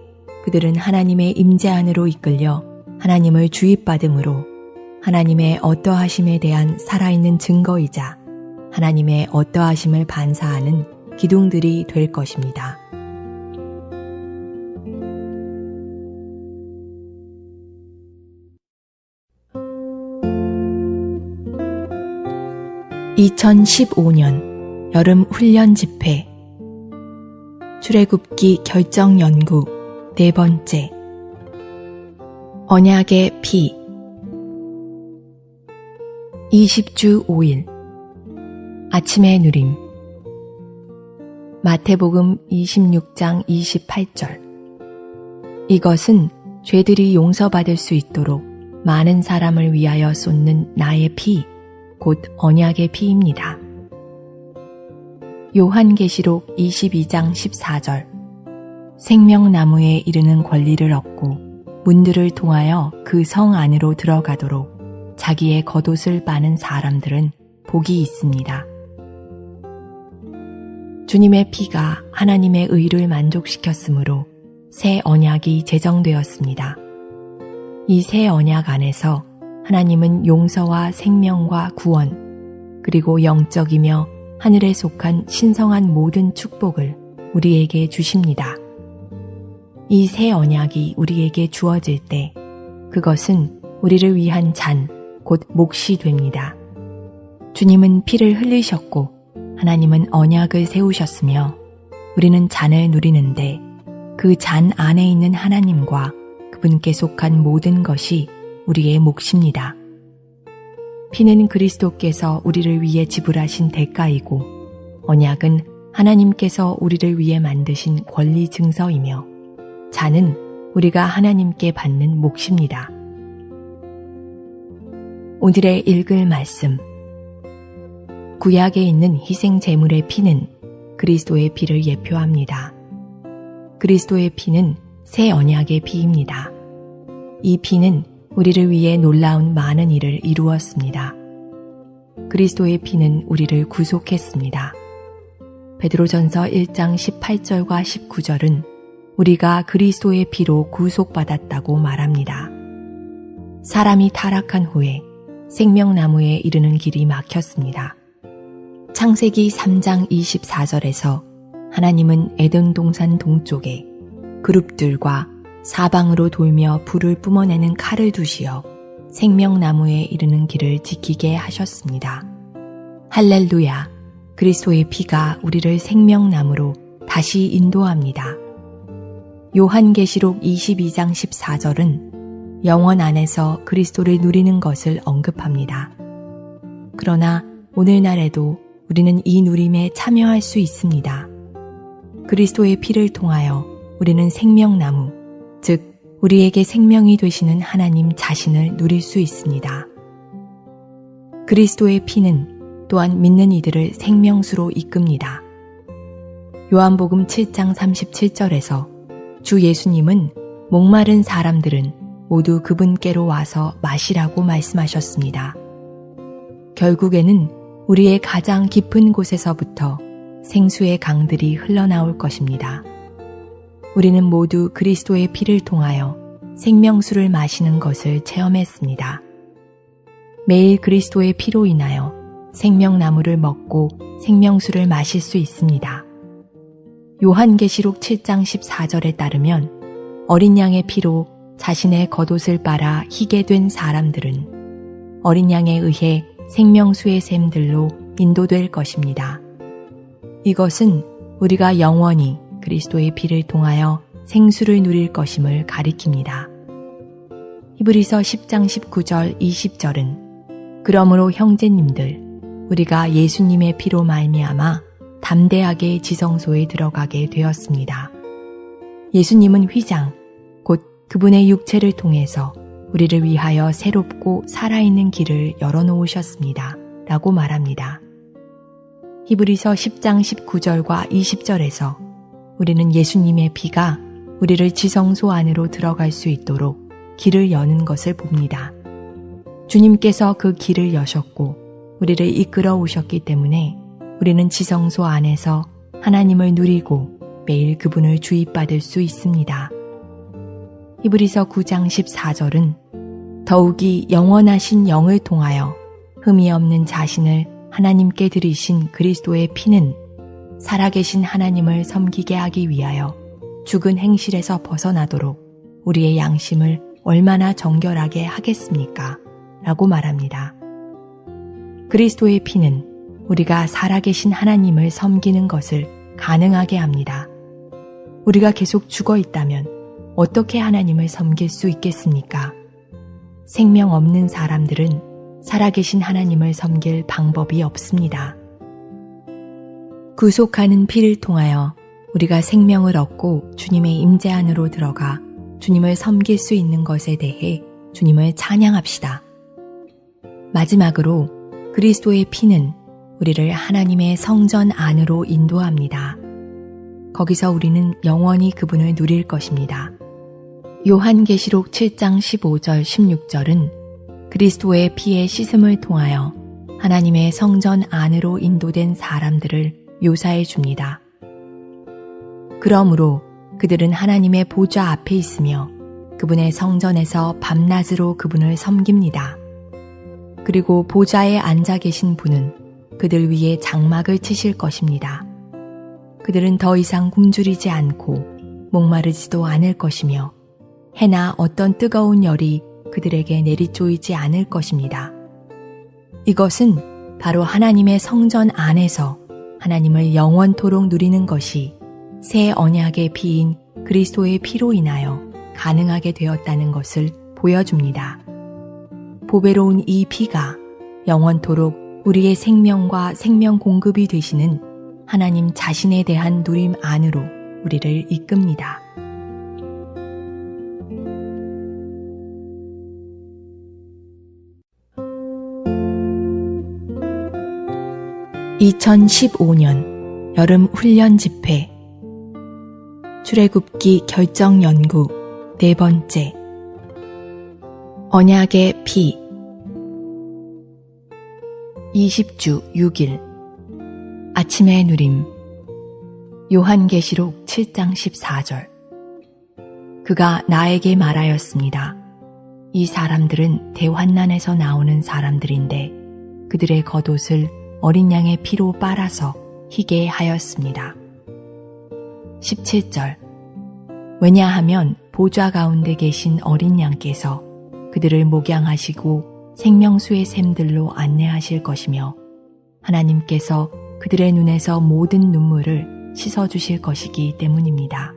그들은 하나님의 임재 안으로 이끌려 하나님을 주입받음으로 하나님의 어떠하심에 대한 살아있는 증거이자 하나님의 어떠하심을 반사하는 기둥들이 될 것입니다. (2015년) 여름 훈련 집회 출애굽기 결정 연구 4번째 언약의 피 20주 5일 아침의 누림 마태복음 26장 28절 이것은 죄들이 용서받을 수 있도록 많은 사람을 위하여 쏟는 나의 피, 곧 언약의 피입니다. 요한계시록 22장 14절 생명나무에 이르는 권리를 얻고 문들을 통하여 그 성 안으로 들어가도록 자기의 겉옷을 빠는 사람들은 복이 있습니다. 주님의 피가 하나님의 의를 만족시켰으므로 새 언약이 제정되었습니다. 이 새 언약 안에서 하나님은 용서와 생명과 구원, 그리고 영적이며 하늘에 속한 신성한 모든 축복을 우리에게 주십니다. 이 새 언약이 우리에게 주어질 때 그것은 우리를 위한 잔, 곧 몫이 됩니다. 주님은 피를 흘리셨고 하나님은 언약을 세우셨으며 우리는 잔을 누리는데 그 잔 안에 있는 하나님과 그분께 속한 모든 것이 우리의 몫입니다. 피는 그리스도께서 우리를 위해 지불하신 대가이고 언약은 하나님께서 우리를 위해 만드신 권리 증서이며 잔은 우리가 하나님께 받는 몫입니다. 오늘의 읽을 말씀 구약에 있는 희생 제물의 피는 그리스도의 피를 예표합니다. 그리스도의 피는 새 언약의 피입니다. 이 피는 우리를 위해 놀라운 많은 일을 이루었습니다. 그리스도의 피는 우리를 구속했습니다. 베드로전서 1장 18절과 19절은 우리가 그리스도의 피로 구속받았다고 말합니다. 사람이 타락한 후에 생명나무에 이르는 길이 막혔습니다. 창세기 3장 24절에서 하나님은 에덴 동산 동쪽에 그룹들과 사방으로 돌며 불을 뿜어내는 칼을 두시어 생명나무에 이르는 길을 지키게 하셨습니다. 할렐루야! 그리스도의 피가 우리를 생명나무로 다시 인도합니다. 요한계시록 22장 14절은 영원 안에서 그리스도를 누리는 것을 언급합니다. 그러나 오늘날에도 우리는 이 누림에 참여할 수 있습니다. 그리스도의 피를 통하여 우리는 생명나무, 즉 우리에게 생명이 되시는 하나님 자신을 누릴 수 있습니다. 그리스도의 피는 또한 믿는 이들을 생명수로 이끕니다. 요한복음 7장 37절에서 주 예수님은 목마른 사람들은 모두 그분께로 와서 마시라고 말씀하셨습니다. 결국에는 우리의 가장 깊은 곳에서부터 생수의 강들이 흘러나올 것입니다. 우리는 모두 그리스도의 피를 통하여 생명수를 마시는 것을 체험했습니다. 매일 그리스도의 피로 인하여 생명나무를 먹고 생명수를 마실 수 있습니다. 요한계시록 7장 14절에 따르면 어린 양의 피로 자신의 겉옷을 빨아 희게 된 사람들은 어린 양에 의해 생명수의 샘들로 인도될 것입니다. 이것은 우리가 영원히 그리스도의 피를 통하여 생수를 누릴 것임을 가리킵니다. 히브리서 10장 19절 20절은 그러므로 형제님들 우리가 예수님의 피로 말미암아 담대하게 지성소에 들어가게 되었습니다. 예수님은 휘장, 곧 그분의 육체를 통해서 우리를 위하여 새롭고 살아있는 길을 열어놓으셨습니다. 라고 말합니다. 히브리서 10장 19절과 20절에서 우리는 예수님의 피가 우리를 지성소 안으로 들어갈 수 있도록 길을 여는 것을 봅니다. 주님께서 그 길을 여셨고 우리를 이끌어 오셨기 때문에 우리는 지성소 안에서 하나님을 누리고 매일 그분을 주입받을 수 있습니다. 히브리서 9장 14절은 더욱이 영원하신 영을 통하여 흠이 없는 자신을 하나님께 드리신 그리스도의 피는 살아계신 하나님을 섬기게 하기 위하여 죽은 행실에서 벗어나도록 우리의 양심을 얼마나 정결하게 하겠습니까? 라고 말합니다. 그리스도의 피는 우리가 살아계신 하나님을 섬기는 것을 가능하게 합니다. 우리가 계속 죽어 있다면 어떻게 하나님을 섬길 수 있겠습니까? 생명 없는 사람들은 살아계신 하나님을 섬길 방법이 없습니다. 구속하는 피를 통하여 우리가 생명을 얻고 주님의 임재 안으로 들어가 주님을 섬길 수 있는 것에 대해 주님을 찬양합시다. 마지막으로 그리스도의 피는 우리를 하나님의 성전 안으로 인도합니다. 거기서 우리는 영원히 그분을 누릴 것입니다. 요한계시록 7장 15절 16절은 그리스도의 피의 씻음을 통하여 하나님의 성전 안으로 인도된 사람들을 묘사해 줍니다. 그러므로 그들은 하나님의 보좌 앞에 있으며 그분의 성전에서 밤낮으로 그분을 섬깁니다. 그리고 보좌에 앉아 계신 분은 그들 위에 장막을 치실 것입니다. 그들은 더 이상 굶주리지 않고 목마르지도 않을 것이며 해나 어떤 뜨거운 열이 그들에게 내리쪼이지 않을 것입니다. 이것은 바로 하나님의 성전 안에서 하나님을 영원토록 누리는 것이 새 언약의 피인 그리스도의 피로 인하여 가능하게 되었다는 것을 보여줍니다. 보배로운 이 피가 영원토록 우리의 생명과 생명 공급이 되시는 하나님 자신에 대한 누림 안으로 우리를 이끕니다. (2015년) 여름 훈련 집회 출애굽기 결정 연구 4번째 언약의 피 20주 6일 아침의 누림 요한계시록 7장 14절 그가 나에게 말하였습니다. 이 사람들은 대환난에서 나오는 사람들인데 그들의 겉옷을 어린 양의 피로 빨아서 희게 하였습니다. 17절 왜냐하면 보좌 가운데 계신 어린 양께서 그들을 목양하시고 생명수의 샘들로 안내하실 것이며 하나님께서 그들의 눈에서 모든 눈물을 씻어주실 것이기 때문입니다.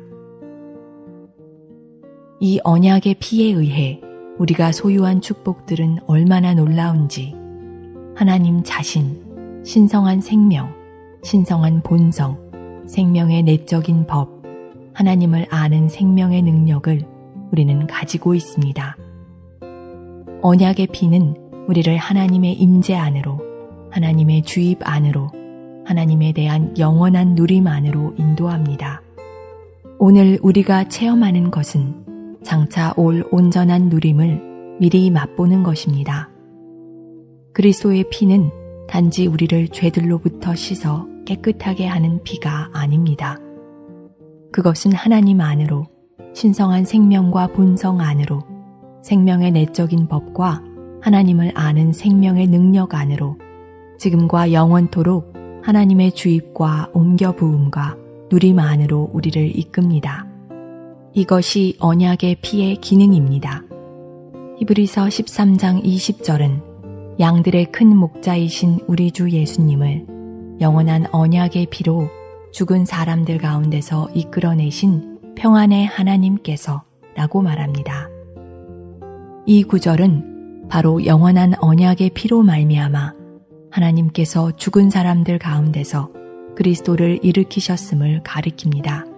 이 언약의 피에 의해 우리가 소유한 축복들은 얼마나 놀라운지 하나님 자신, 신성한 생명, 신성한 본성, 생명의 내적인 법, 하나님을 아는 생명의 능력을 우리는 가지고 있습니다. 언약의 피는 우리를 하나님의 임재 안으로, 하나님의 주입 안으로, 하나님에 대한 영원한 누림 안으로 인도합니다. 오늘 우리가 체험하는 것은 장차 올 온전한 누림을 미리 맛보는 것입니다. 그리스도의 피는 단지 우리를 죄들로부터 씻어 깨끗하게 하는 피가 아닙니다. 그것은 하나님 안으로, 신성한 생명과 본성 안으로, 생명의 내적인 법과 하나님을 아는 생명의 능력 안으로, 지금과 영원토록 하나님의 주입과 옮겨 부음과 누림 안으로 우리를 이끕니다. 이것이 언약의 피의 기능입니다. 히브리서 13장 20절은 양들의 큰 목자이신 우리 주 예수님을 영원한 언약의 피로 죽은 사람들 가운데서 이끌어내신 평안의 하나님께서 라고 말합니다. 이 구절은 바로 영원한 언약의 피로 말미암아 하나님께서 죽은 사람들 가운데서 그리스도를 일으키셨음을 가리킵니다.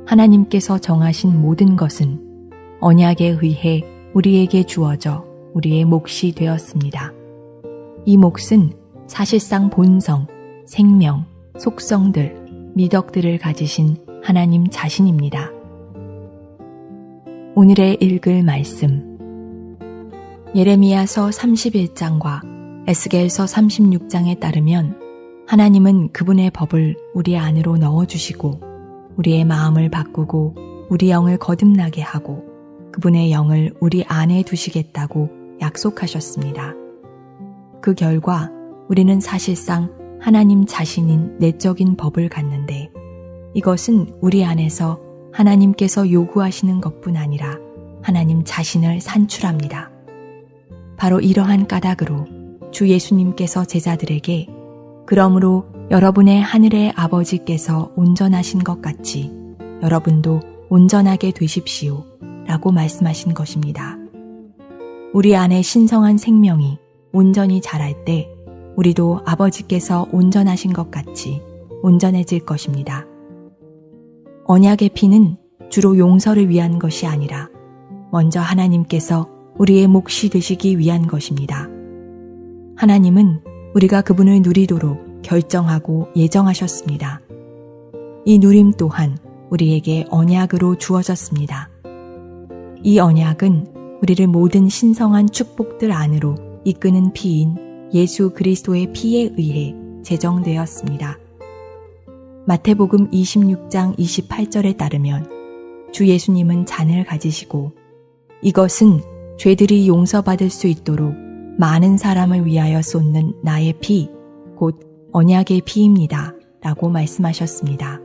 하나님께서 정하신 모든 것은 언약에 의해 우리에게 주어져 우리의 몫이 되었습니다. 이 몫은 사실상 본성, 생명, 속성들, 미덕들을 가지신 하나님 자신입니다. 오늘의 읽을 말씀 예레미야서 31장과 에스겔서 36장에 따르면 하나님은 그분의 법을 우리 안으로 넣어주시고 우리의 마음을 바꾸고 우리 영을 거듭나게 하고 그분의 영을 우리 안에 두시겠다고 약속하셨습니다. 그 결과 우리는 사실상 하나님 자신인 내적인 법을 갖는데 이것은 우리 안에서 하나님께서 요구하시는 것뿐 아니라 하나님 자신을 산출합니다. 바로 이러한 까닭으로 주 예수님께서 제자들에게 그러므로 여러분의 하늘의 아버지께서 온전하신 것 같이 여러분도 온전하게 되십시오 라고 말씀하신 것입니다. 우리 안에 신성한 생명이 온전히 자랄 때 우리도 아버지께서 온전하신 것 같이 온전해질 것입니다. 언약의 피는 주로 용서를 위한 것이 아니라 먼저 하나님께서 우리의 몫이 되시기 위한 것입니다. 하나님은 우리가 그분을 누리도록 결정하고 예정하셨습니다. 이 누림 또한 우리에게 언약으로 주어졌습니다. 이 언약은 우리를 모든 신성한 축복들 안으로 이끄는 피인 예수 그리스도의 피에 의해 제정되었습니다. 마태복음 26장 28절에 따르면 주 예수님은 잔을 가지시고 이것은 죄들이 용서받을 수 있도록 많은 사람을 위하여 쏟는 나의 피, 곧 언약의 피입니다. 라고 말씀하셨습니다.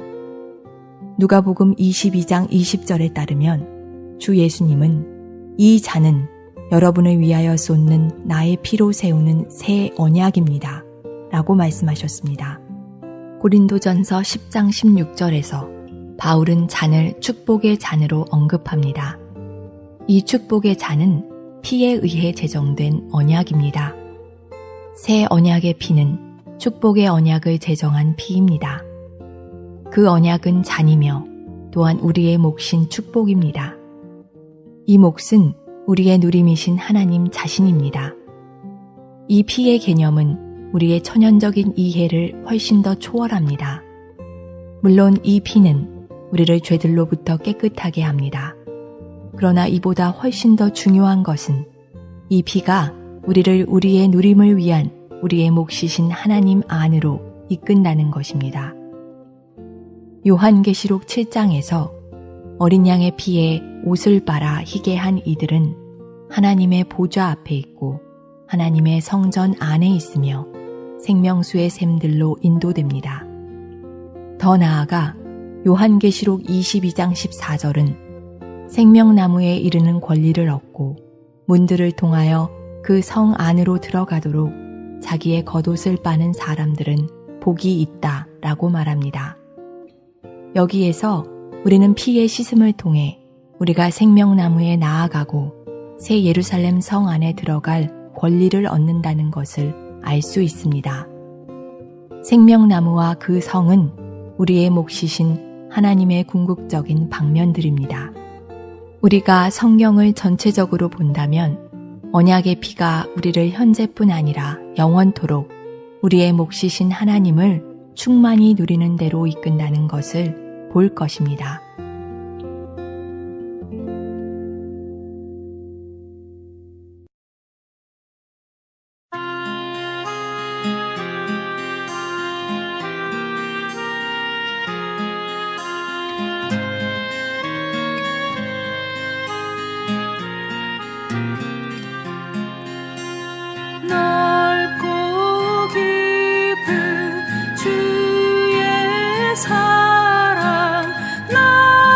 누가복음 22장 20절에 따르면 주 예수님은 이 잔은 여러분을 위하여 쏟는 나의 피로 세우는 새 언약입니다. 라고 말씀하셨습니다. 고린도전서 10장 16절에서 바울은 잔을 축복의 잔으로 언급합니다. 이 축복의 잔은 피에 의해 제정된 언약입니다. 새 언약의 피는 축복의 언약을 제정한 피입니다. 그 언약은 잔이며 또한 우리의 몫인 축복입니다. 이 몫은 우리의 누림이신 하나님 자신입니다. 이 피의 개념은 우리의 천연적인 이해를 훨씬 더 초월합니다. 물론 이 피는 우리를 죄들로부터 깨끗하게 합니다. 그러나 이보다 훨씬 더 중요한 것은 이 피가 우리를 우리의 누림을 위한 우리의 몫이신 하나님 안으로 이끈다는 것입니다. 요한계시록 7장에서 어린 양의 피에 옷을 빨아 희게 한 이들은 하나님의 보좌 앞에 있고 하나님의 성전 안에 있으며 생명수의 샘들로 인도됩니다. 더 나아가 요한계시록 22장 14절은 생명나무에 이르는 권리를 얻고 문들을 통하여 그 성 안으로 들어가도록 자기의 겉옷을 빠는 사람들은 복이 있다 라고 말합니다. 여기에서 우리는 피의 씻음을 통해 우리가 생명나무에 나아가고 새 예루살렘 성 안에 들어갈 권리를 얻는다는 것을 알 수 있습니다. 생명나무와 그 성은 우리의 몫이신 하나님의 궁극적인 방면들입니다. 우리가 성경을 전체적으로 본다면 언약의 피가 우리를 현재뿐 아니라 영원토록 우리의 몫이신 하나님을 충만히 누리는 대로 이끈다는 것을 볼 것입니다. 넓고 깊은 주의 사랑 나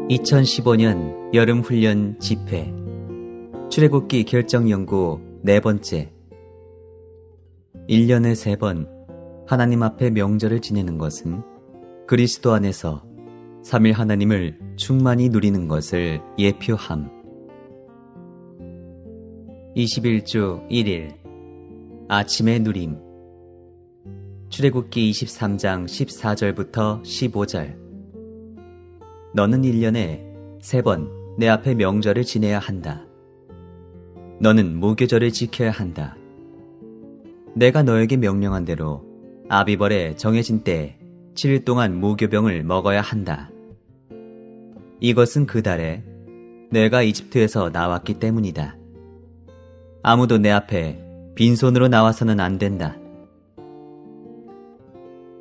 2015년 여름훈련 집회 출애굽기 결정연구 4번째 1년에 3번 하나님 앞에 명절을 지내는 것은 그리스도 안에서 3일 하나님을 충만히 누리는 것을 예표함. 21주 1일 아침의 누림 출애굽기 23장 14절부터 15절 너는 1년에 3번 내 앞에 명절을 지내야 한다. 너는 무교절을 지켜야 한다. 내가 너에게 명령한 대로 아비벌에 정해진 때에 7일 동안 무교병을 먹어야 한다. 이것은 그 달에 내가 이집트에서 나왔기 때문이다. 아무도 내 앞에 빈손으로 나와서는 안 된다.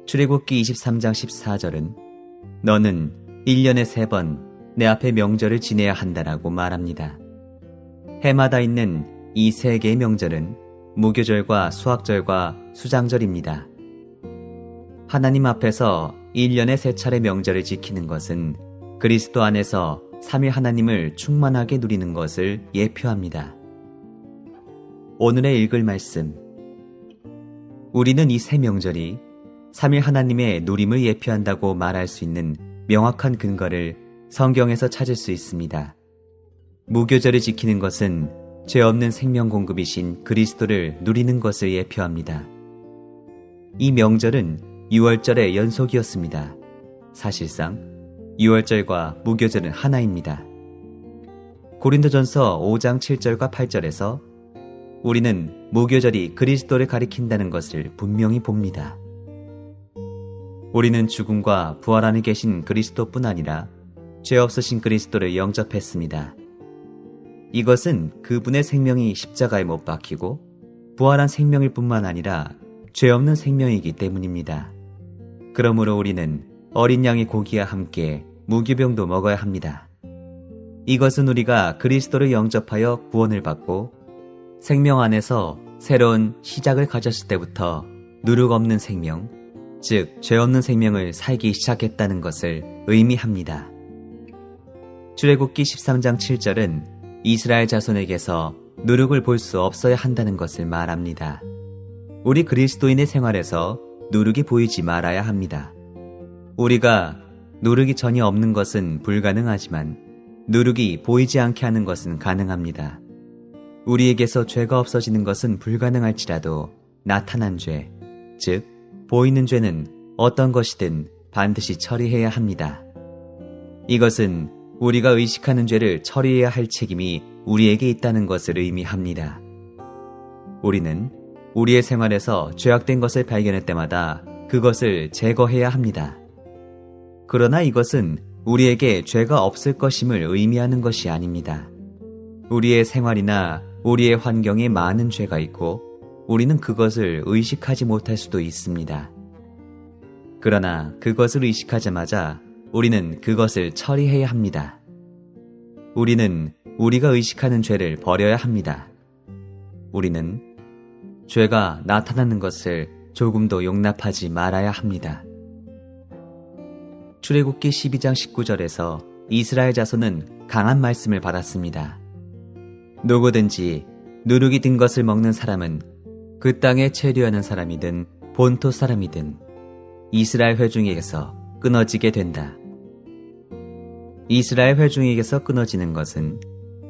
출애굽기 23장 14절은 너는 1년에 3번 내 앞에 명절을 지내야 한다라고 말합니다. 해마다 있는 이 3개의 명절은 무교절과 수학절과 수장절입니다. 하나님 앞에서 1년에 3차례 명절을 지키는 것은 그리스도 안에서 3일 하나님을 충만하게 누리는 것을 예표합니다. 오늘의 읽을 말씀 우리는 이 3명절이 3일 하나님의 누림을 예표한다고 말할 수 있는 명확한 근거를 성경에서 찾을 수 있습니다. 무교절을 지키는 것은 죄 없는 생명 공급이신 그리스도를 누리는 것을 예표합니다. 이 명절은 6월절의 연속이었습니다. 사실상 6월절과 무교절은 하나입니다. 고린도전서 5장 7절과 8절에서 우리는 무교절이 그리스도를 가리킨다는 것을 분명히 봅니다. 우리는 죽음과 부활 안에 계신 그리스도뿐 아니라 죄 없으신 그리스도를 영접했습니다. 이것은 그분의 생명이 십자가에 못 박히고 부활한 생명일 뿐만 아니라 죄 없는 생명이기 때문입니다. 그러므로 우리는 어린 양의 고기와 함께 무교병도 먹어야 합니다. 이것은 우리가 그리스도를 영접하여 구원을 받고 생명 안에서 새로운 시작을 가졌을 때부터 누룩 없는 생명, 즉 죄 없는 생명을 살기 시작했다는 것을 의미합니다. 출애굽기 13장 7절은 이스라엘 자손에게서 누룩을 볼 수 없어야 한다는 것을 말합니다. 우리 그리스도인의 생활에서 누룩이 보이지 말아야 합니다. 우리가 누룩이 전혀 없는 것은 불가능하지만 누룩이 보이지 않게 하는 것은 가능합니다. 우리에게서 죄가 없어지는 것은 불가능할지라도 나타난 죄, 즉 보이는 죄는 어떤 것이든 반드시 처리해야 합니다. 이것은 우리가 의식하는 죄를 처리해야 할 책임이 우리에게 있다는 것을 의미합니다. 우리는 우리의 생활에서 죄악된 것을 발견할 때마다 그것을 제거해야 합니다. 그러나 이것은 우리에게 죄가 없을 것임을 의미하는 것이 아닙니다. 우리의 생활이나 우리의 환경에 많은 죄가 있고 우리는 그것을 의식하지 못할 수도 있습니다. 그러나 그것을 의식하자마자 우리는 그것을 처리해야 합니다. 우리는 우리가 의식하는 죄를 버려야 합니다. 우리는 죄가 나타나는 것을 조금도 용납하지 말아야 합니다. 출애굽기 12장 19절에서 이스라엘 자손은 강한 말씀을 받았습니다. 누구든지 누룩이 든 것을 먹는 사람은 그 땅에 체류하는 사람이든 본토 사람이든 이스라엘 회중에게서 끊어지게 된다. 이스라엘 회중에게서 끊어지는 것은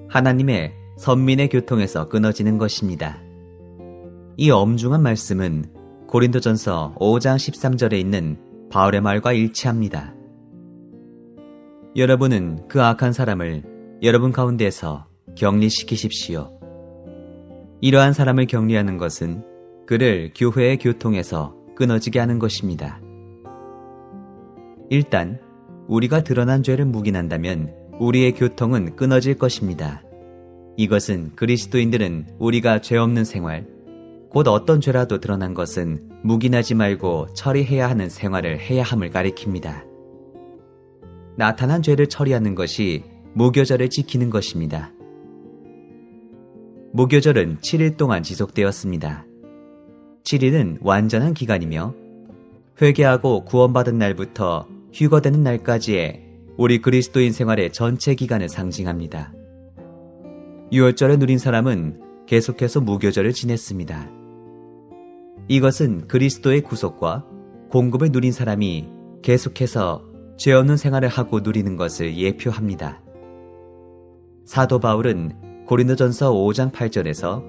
하나님의 선민의 교통에서 끊어지는 것입니다. 이 엄중한 말씀은 고린도전서 5장 13절에 있는 바울의 말과 일치합니다. 여러분은 그 악한 사람을 여러분 가운데서 격리시키십시오. 이러한 사람을 격리하는 것은 그를 교회의 교통에서 끊어지게 하는 것입니다. 일단 우리가 드러난 죄를 묵인한다면 우리의 교통은 끊어질 것입니다. 이것은 그리스도인들은 우리가 죄 없는 생활, 곧 어떤 죄라도 드러난 것은 묵인하지 말고 처리해야 하는 생활을 해야 함을 가리킵니다. 나타난 죄를 처리하는 것이 무교절을 지키는 것입니다. 무교절은 7일 동안 지속되었습니다. 7일은 완전한 기간이며 회개하고 구원받은 날부터 휴거되는 날까지의 우리 그리스도인 생활의 전체 기간을 상징합니다. 유월절을 누린 사람은 계속해서 무교절을 지냈습니다. 이것은 그리스도의 구속과 공급을 누린 사람이 계속해서 죄 없는 생활을 하고 누리는 것을 예표합니다. 사도 바울은 고린도전서 5장 8절에서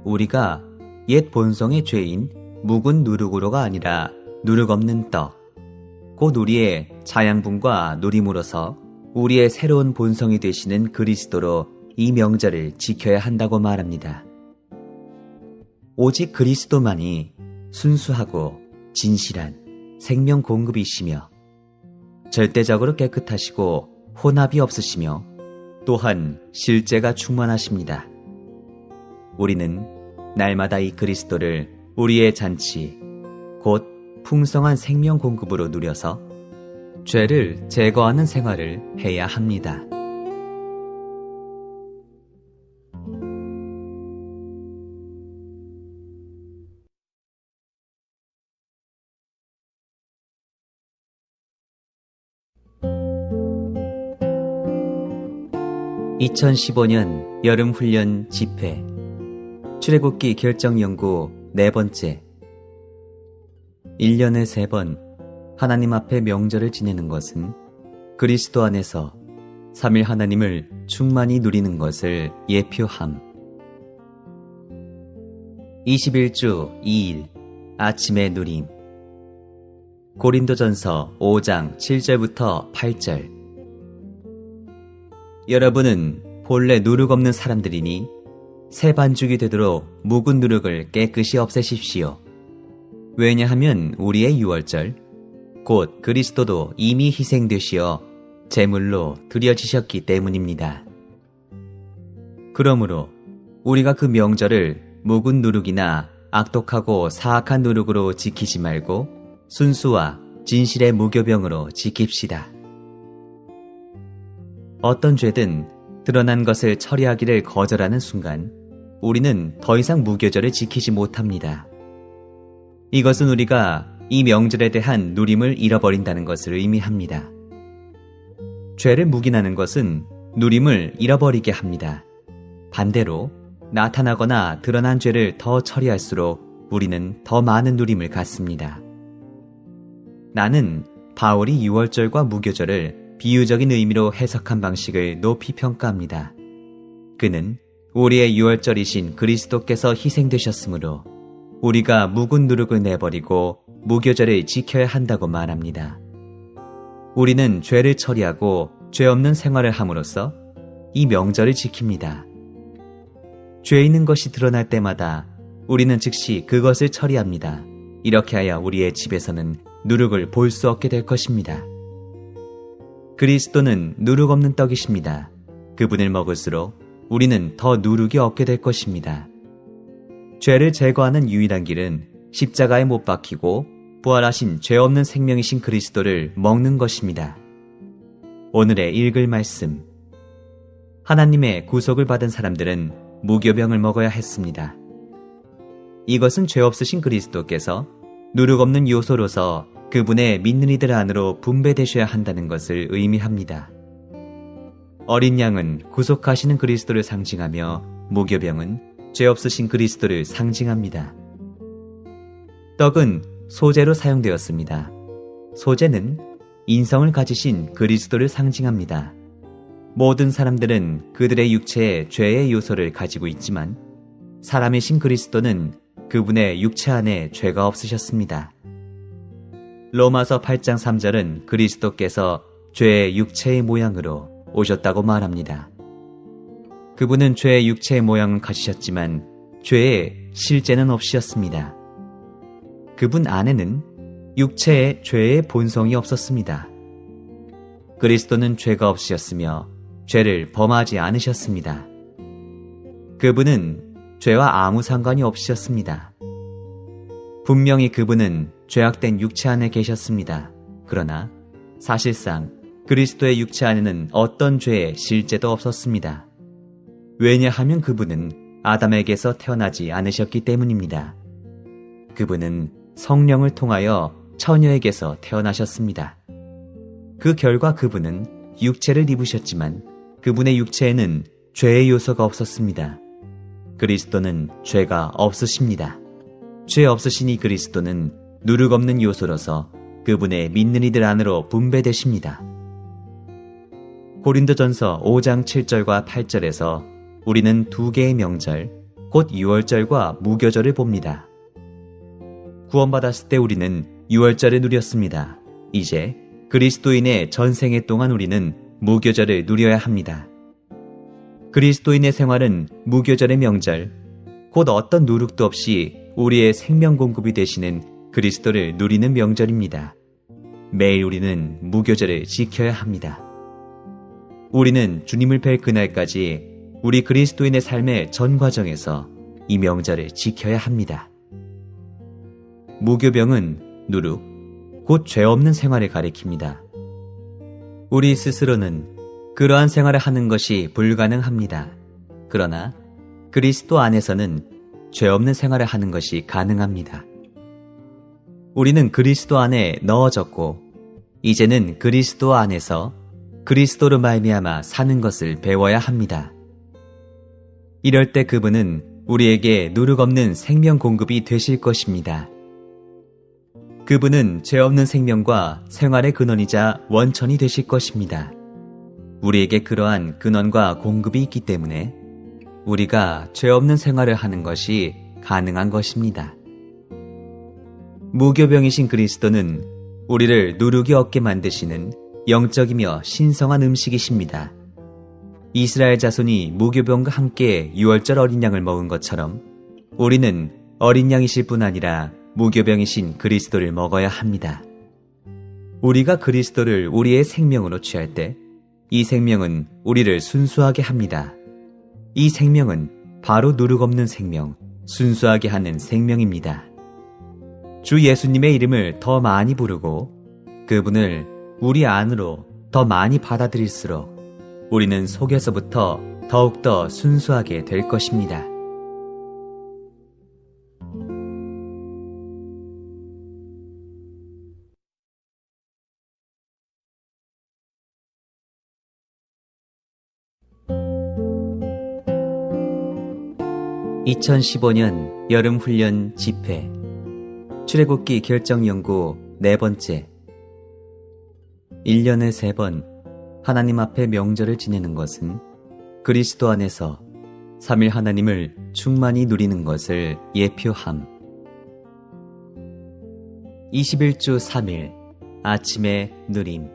우리가 옛 본성의 죄인 묵은 누룩으로가 아니라 누룩 없는 떡, 곧 우리의 자양분과 누림으로서 우리의 새로운 본성이 되시는 그리스도로 이 명절을 지켜야 한다고 말합니다. 오직 그리스도만이 순수하고 진실한 생명 공급이시며 절대적으로 깨끗하시고 혼합이 없으시며 또한 실제가 충만하십니다. 우리는 날마다 이 그리스도를 우리의 잔치, 곧 풍성한 생명 공급으로 누려서 죄를 제거하는 생활을 해야 합니다. (2015년) 여름훈련 집회 출애굽기 결정연구 4번째 1년에 3번 하나님 앞에 명절을 지내는 것은 그리스도 안에서 3일 하나님을 충만히 누리는 것을 예표함. 21주 2일 아침의 누림 고린도전서 5장 7절부터 8절 여러분은 본래 누룩 없는 사람들이니 새 반죽이 되도록 묵은 누룩을 깨끗이 없애십시오. 왜냐하면 우리의 유월절, 곧 그리스도도 이미 희생되시어 제물로 드려지셨기 때문입니다. 그러므로 우리가 그 명절을 묵은 누룩이나 악독하고 사악한 누룩으로 지키지 말고 순수와 진실의 무교병으로 지킵시다. 어떤 죄든 드러난 것을 처리하기를 거절하는 순간 우리는 더 이상 무교절을 지키지 못합니다. 이것은 우리가 이 명절에 대한 누림을 잃어버린다는 것을 의미합니다. 죄를 묵인하는 것은 누림을 잃어버리게 합니다. 반대로 나타나거나 드러난 죄를 더 처리할수록 우리는 더 많은 누림을 갖습니다. 나는 바울이 유월절과 무교절을 비유적인 의미로 해석한 방식을 높이 평가합니다. 그는 우리의 유월절이신 그리스도께서 희생되셨으므로 우리가 묵은 누룩을 내버리고 무교절을 지켜야 한다고 말합니다. 우리는 죄를 처리하고 죄 없는 생활을 함으로써 이 명절을 지킵니다. 죄 있는 것이 드러날 때마다 우리는 즉시 그것을 처리합니다. 이렇게 하여 우리의 집에서는 누룩을 볼 수 없게 될 것입니다. 그리스도는 누룩 없는 떡이십니다. 그분을 먹을수록 우리는 더 누룩이 없게 될 것입니다. 죄를 제거하는 유일한 길은 십자가에 못 박히고 부활하신 죄 없는 생명이신 그리스도를 먹는 것입니다. 오늘의 읽을 말씀. 하나님의 구속을 받은 사람들은 무교병을 먹어야 했습니다. 이것은 죄 없으신 그리스도께서 누룩 없는 요소로서 그분의 믿는 이들 안으로 분배되셔야 한다는 것을 의미합니다. 어린 양은 구속하시는 그리스도를 상징하며 무교병은 죄 없으신 그리스도를 상징합니다. 떡은 소재로 사용되었습니다. 소재는 인성을 가지신 그리스도를 상징합니다. 모든 사람들은 그들의 육체에 죄의 요소를 가지고 있지만 사람이신 그리스도는 그분의 육체 안에 죄가 없으셨습니다. 로마서 8장 3절은 그리스도께서 죄의 육체의 모양으로 오셨다고 말합니다. 그분은 죄의 육체의 모양은 가지셨지만 죄의 실제는 없으셨습니다. 그분 안에는 육체의 죄의 본성이 없었습니다. 그리스도는 죄가 없으셨으며 죄를 범하지 않으셨습니다. 그분은 죄와 아무 상관이 없으셨습니다. 분명히 그분은 죄악된 육체 안에 계셨습니다. 그러나 사실상 그리스도의 육체 안에는 어떤 죄의 실제도 없었습니다. 왜냐하면 그분은 아담에게서 태어나지 않으셨기 때문입니다. 그분은 성령을 통하여 처녀에게서 태어나셨습니다. 그 결과 그분은 육체를 입으셨지만 그분의 육체에는 죄의 요소가 없었습니다. 그리스도는 죄가 없으십니다. 죄 없으시니 그리스도는 누룩 없는 요소로서 그분의 믿는 이들 안으로 분배되십니다. 고린도전서 5장 7절과 8절에서 우리는 두 개의 명절, 곧 유월절과 무교절을 봅니다. 구원받았을 때 우리는 유월절을 누렸습니다. 이제 그리스도인의 전생애 동안 우리는 무교절을 누려야 합니다. 그리스도인의 생활은 무교절의 명절, 곧 어떤 누룩도 없이 우리의 생명 공급이 되시는 그리스도를 누리는 명절입니다. 매일 우리는 무교절을 지켜야 합니다. 우리는 주님을 뵐 그날까지 우리 그리스도인의 삶의 전 과정에서 이 명절을 지켜야 합니다. 무교병은 누룩, 곧 죄 없는 생활을 가리킵니다. 우리 스스로는 그러한 생활을 하는 것이 불가능합니다. 그러나 그리스도 안에서는 죄 없는 생활을 하는 것이 가능합니다. 우리는 그리스도 안에 넣어졌고 이제는 그리스도 안에서 그리스도로 말미암아 사는 것을 배워야 합니다. 이럴 때 그분은 우리에게 누룩 없는 생명 공급이 되실 것입니다. 그분은 죄 없는 생명과 생활의 근원이자 원천이 되실 것입니다. 우리에게 그러한 근원과 공급이 있기 때문에 우리가 죄 없는 생활을 하는 것이 가능한 것입니다. 무교병이신 그리스도는 우리를 누룩이 없게 만드시는 영적이며 신성한 음식이십니다. 이스라엘 자손이 무교병과 함께 유월절 어린 양을 먹은 것처럼 우리는 어린 양이실 뿐 아니라 무교병이신 그리스도를 먹어야 합니다. 우리가 그리스도를 우리의 생명으로 취할 때 이 생명은 우리를 순수하게 합니다. 이 생명은 바로 누룩 없는 생명, 순수하게 하는 생명입니다. 주 예수님의 이름을 더 많이 부르고 그분을 우리 안으로 더 많이 받아들일수록 우리는 속에서부터 더욱더 순수하게 될 것입니다. (2015년) 여름훈련 집회 출애굽기 결정연구 4번째. 1년에 3번 하나님 앞에 명절을 지내는 것은 그리스도 안에서 3일 하나님을 충만히 누리는 것을 예표함. 21주 3일 아침의 누림.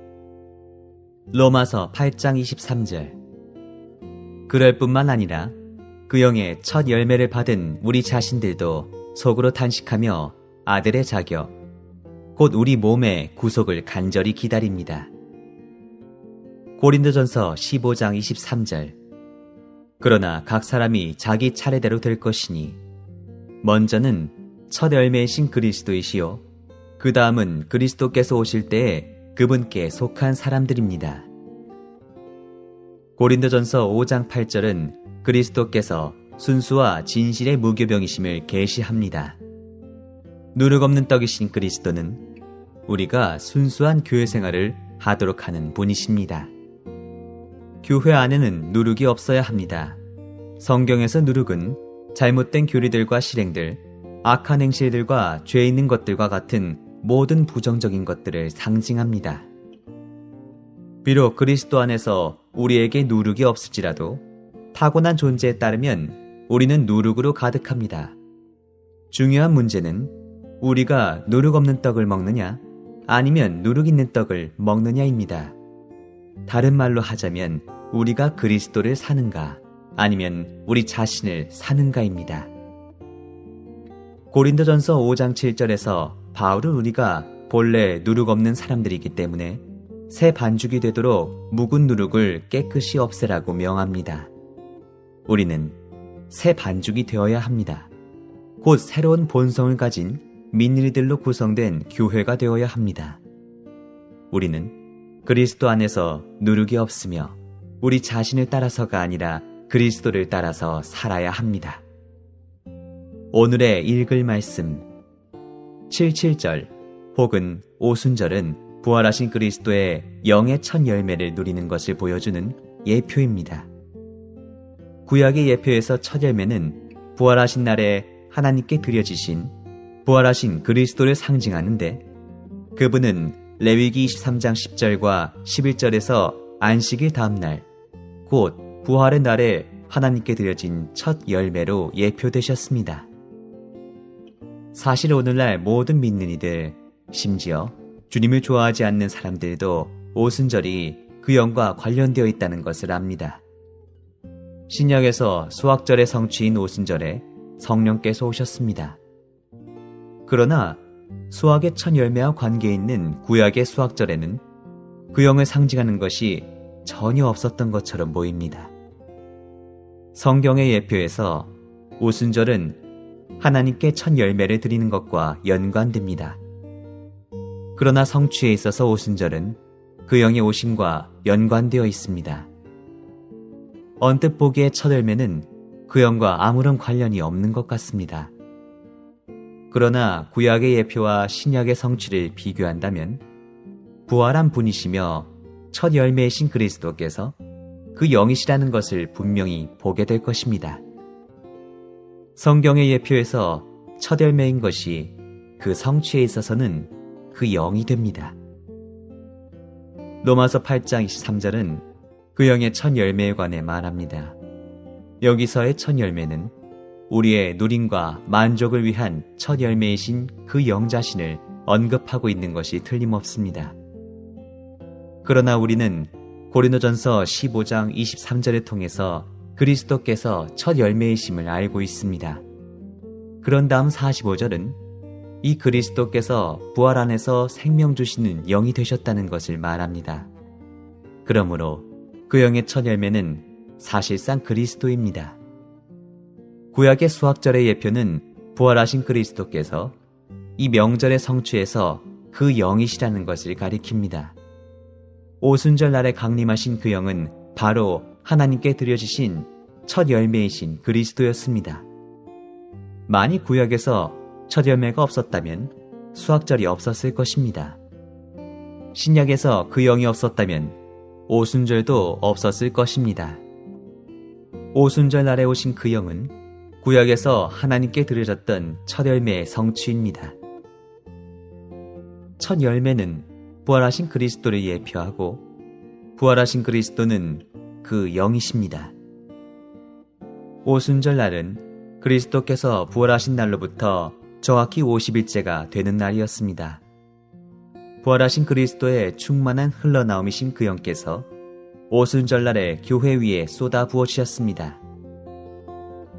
로마서 8장 23절. 그럴 뿐만 아니라 그 영의 첫 열매를 받은 우리 자신들도 속으로 탄식하며 아들의 자격, 곧 우리 몸의 구속을 간절히 기다립니다. 고린도전서 15장 23절. 그러나 각 사람이 자기 차례대로 될 것이니 먼저는 첫 열매이신 그리스도이시요 그 다음은 그리스도께서 오실 때에 그분께 속한 사람들입니다. 고린도전서 5장 8절은 그리스도께서 순수와 진실의 무교병이심을 계시합니다. 누룩 없는 떡이신 그리스도는 우리가 순수한 교회 생활을 하도록 하는 분이십니다. 교회 안에는 누룩이 없어야 합니다. 성경에서 누룩은 잘못된 교리들과 실행들, 악한 행실들과 죄 있는 것들과 같은 모든 부정적인 것들을 상징합니다. 비록 그리스도 안에서 우리에게 누룩이 없을지라도 타고난 존재에 따르면 우리는 누룩으로 가득합니다. 중요한 문제는 우리가 누룩 없는 떡을 먹느냐 아니면 누룩 있는 떡을 먹느냐입니다. 다른 말로 하자면 우리가 그리스도를 사는가 아니면 우리 자신을 사는가입니다. 고린도전서 5장 7절에서 바울은 우리가 본래 누룩 없는 사람들이기 때문에 새 반죽이 되도록 묵은 누룩을 깨끗이 없애라고 명합니다. 우리는 새 반죽이 되어야 합니다. 곧 새로운 본성을 가진 민리들로 구성된 교회가 되어야 합니다. 우리는 그리스도 안에서 누룩이 없으며 우리 자신을 따라서가 아니라 그리스도를 따라서 살아야 합니다. 오늘의 읽을 말씀 77절 혹은 오순절은 부활하신 그리스도의 영의 첫 열매를 누리는 것을 보여주는 예표입니다. 구약의 예표에서 첫 열매는 부활하신 날에 하나님께 드려지신 부활하신 그리스도를 상징하는데, 그분은 레위기 23장 10절과 11절에서 안식일 다음날, 곧 부활의 날에 하나님께 드려진 첫 열매로 예표되셨습니다. 사실 오늘날 모든 믿는 이들, 심지어 주님을 좋아하지 않는 사람들도 오순절이 그 영과 관련되어 있다는 것을 압니다. 신약에서 수확절의 성취인 오순절에 성령께서 오셨습니다. 그러나 수확의 첫 열매와 관계 있는 구약의 수확절에는 그 영을 상징하는 것이 전혀 없었던 것처럼 보입니다. 성경의 예표에서 오순절은 하나님께 첫 열매를 드리는 것과 연관됩니다. 그러나 성취에 있어서 오순절은 그 영의 오심과 연관되어 있습니다. 언뜻 보기에 첫 열매는 그 영과 아무런 관련이 없는 것 같습니다. 그러나 구약의 예표와 신약의 성취를 비교한다면 부활한 분이시며 첫 열매이신 그리스도께서 그 영이시라는 것을 분명히 보게 될 것입니다. 성경의 예표에서 첫 열매인 것이 그 성취에 있어서는 그 영이 됩니다. 로마서 8장 23절은 그 영의 첫 열매에 관해 말합니다. 여기서의 첫 열매는 우리의 누림과 만족을 위한 첫 열매이신 그 영 자신을 언급하고 있는 것이 틀림없습니다. 그러나 우리는 고린도전서 15장 23절을 통해서 그리스도께서 첫 열매이심을 알고 있습니다. 그런 다음 45절은 이 그리스도께서 부활 안에서 생명 주시는 영이 되셨다는 것을 말합니다. 그러므로 그 영의 첫 열매는 사실상 그리스도입니다. 구약의 수확절의 예표는 부활하신 그리스도께서 이 명절의 성취에서 그 영이시라는 것을 가리킵니다. 오순절 날에 강림하신 그 영은 바로 하나님께 드려지신 첫 열매이신 그리스도였습니다. 만일 구약에서 첫 열매가 없었다면 수확절이 없었을 것입니다. 신약에서 그 영이 없었다면 오순절도 없었을 것입니다. 오순절 날에 오신 그 영은 구약에서 하나님께 드려졌던 첫 열매의 성취입니다. 첫 열매는 부활하신 그리스도를 예표하고 부활하신 그리스도는 그 영이십니다. 오순절 날은 그리스도께서 부활하신 날로부터 정확히 50일째가 되는 날이었습니다. 부활하신 그리스도의 충만한 흘러나옴이신 그 영께서 오순절 날에 교회 위에 쏟아 부어주셨습니다.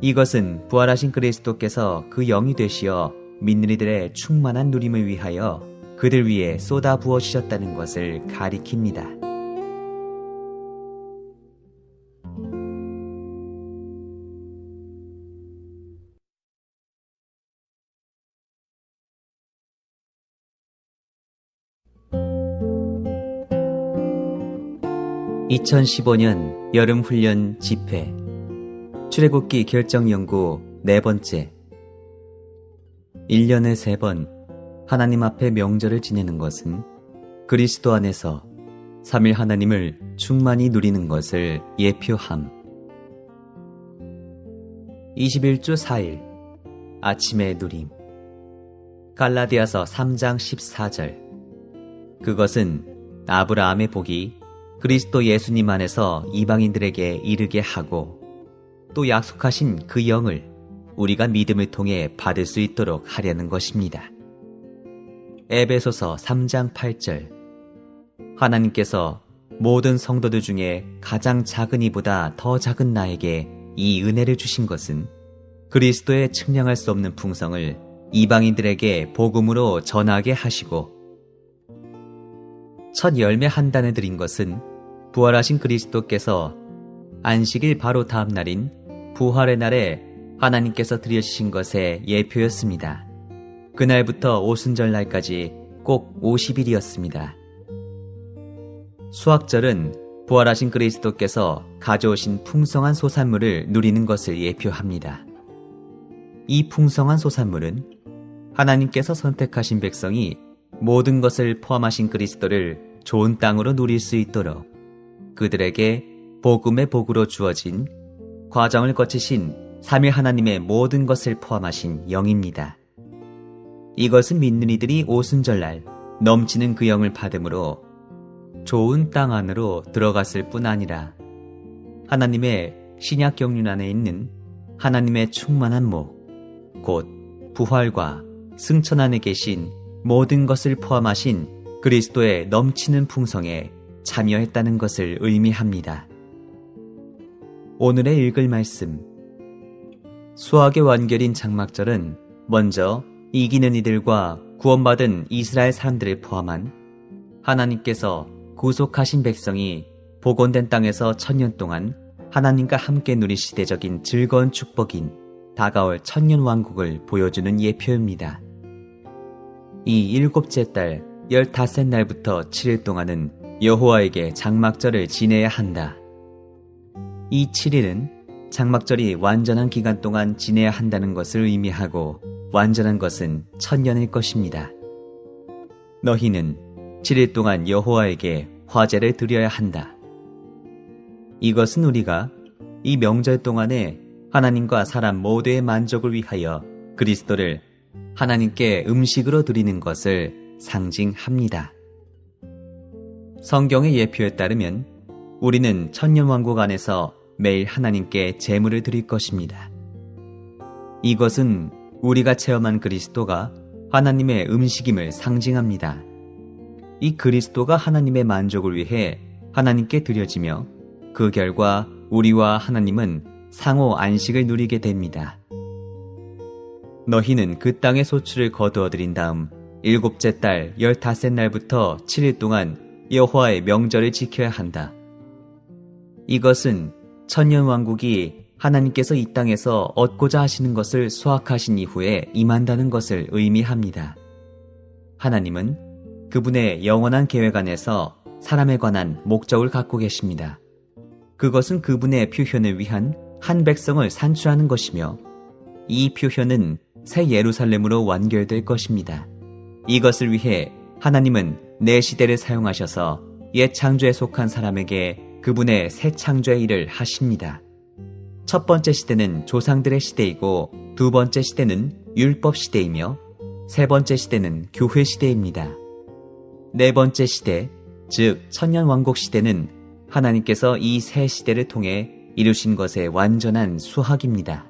이것은 부활하신 그리스도께서 그 영이 되시어 믿는 이들의 충만한 누림을 위하여 그들 위에 쏟아 부어주셨다는 것을 가리킵니다. (2015년) 여름훈련 집회 출애굽기 결정연구 4번째. 1년에 3번 하나님 앞에 명절을 지내는 것은 그리스도 안에서 3일 하나님을 충만히 누리는 것을 예표함. 21주 4일 아침의 누림. 갈라디아서 3장 14절. 그것은 아브라함의 복이 그리스도 예수님 안에서 이방인들에게 이르게 하고 또 약속하신 그 영을 우리가 믿음을 통해 받을 수 있도록 하려는 것입니다. 에베소서 3장 8절. 하나님께서 모든 성도들 중에 가장 작은 이보다 더 작은 나에게 이 은혜를 주신 것은 그리스도의 측량할 수 없는 풍성을 이방인들에게 복음으로 전하게 하시고, 첫 열매 한 단을 드린 것은 부활하신 그리스도께서 안식일 바로 다음 날인 부활의 날에 하나님께서 드려주신 것의 예표였습니다. 그날부터 오순절 날까지 꼭 50일이었습니다. 수확절은 부활하신 그리스도께서 가져오신 풍성한 소산물을 누리는 것을 예표합니다. 이 풍성한 소산물은 하나님께서 선택하신 백성이 모든 것을 포함하신 그리스도를 좋은 땅으로 누릴 수 있도록 그들에게 복음의 복으로 주어진 과정을 거치신 삼위 하나님의 모든 것을 포함하신 영입니다. 이것은 믿는 이들이 오순절날 넘치는 그 영을 받음으로 좋은 땅 안으로 들어갔을 뿐 아니라 하나님의 신약 경륜 안에 있는 하나님의 충만한 목, 곧 부활과 승천 안에 계신 모든 것을 포함하신 그리스도의 넘치는 풍성에 참여했다는 것을 의미합니다. 오늘의 읽을 말씀, 수학의 완결인 장막절은 먼저 이기는 이들과 구원받은 이스라엘 사람들을 포함한 하나님께서 구속하신 백성이 복원된 땅에서 1000년 동안 하나님과 함께 누릴 시대적인 즐거운 축복인 다가올 천년왕국을 보여주는 예표입니다. 이 7째 달 15날부터 7일 동안은 여호와에게 장막절을 지내야 한다. 이 7일은 장막절이 완전한 기간 동안 지내야 한다는 것을 의미하고 완전한 것은 1000년일 것입니다. 너희는 7일 동안 여호와에게 화제를 드려야 한다. 이것은 우리가 이 명절 동안에 하나님과 사람 모두의 만족을 위하여 그리스도를 하나님께 음식으로 드리는 것을 상징합니다. 성경의 예표에 따르면 우리는 천년왕국 안에서 매일 하나님께 제물을 드릴 것입니다. 이것은 우리가 체험한 그리스도가 하나님의 음식임을 상징합니다. 이 그리스도가 하나님의 만족을 위해 하나님께 드려지며 그 결과 우리와 하나님은 상호 안식을 누리게 됩니다. 너희는 그 땅의 소출을 거두어 드린 다음 7째 달 15날부터 7일 동안 여호와의 명절을 지켜야 한다. 이것은 천년왕국이 하나님께서 이 땅에서 얻고자 하시는 것을 수확하신 이후에 임한다는 것을 의미합니다. 하나님은 그분의 영원한 계획 안에서 사람에 관한 목적을 갖고 계십니다. 그것은 그분의 표현을 위한 한 백성을 산출하는 것이며 이 표현은 새 예루살렘으로 완결될 것입니다. 이것을 위해 하나님은 내 시대를 사용하셔서 옛 창조에 속한 사람에게 그분의 새 창조의 일을 하십니다. 첫 번째 시대는 조상들의 시대이고 두 번째 시대는 율법 시대이며 세 번째 시대는 교회 시대입니다. 네 번째 시대, 즉 천년왕국 시대는 하나님께서 이 새 시대를 통해 이루신 것의 완전한 수학입니다.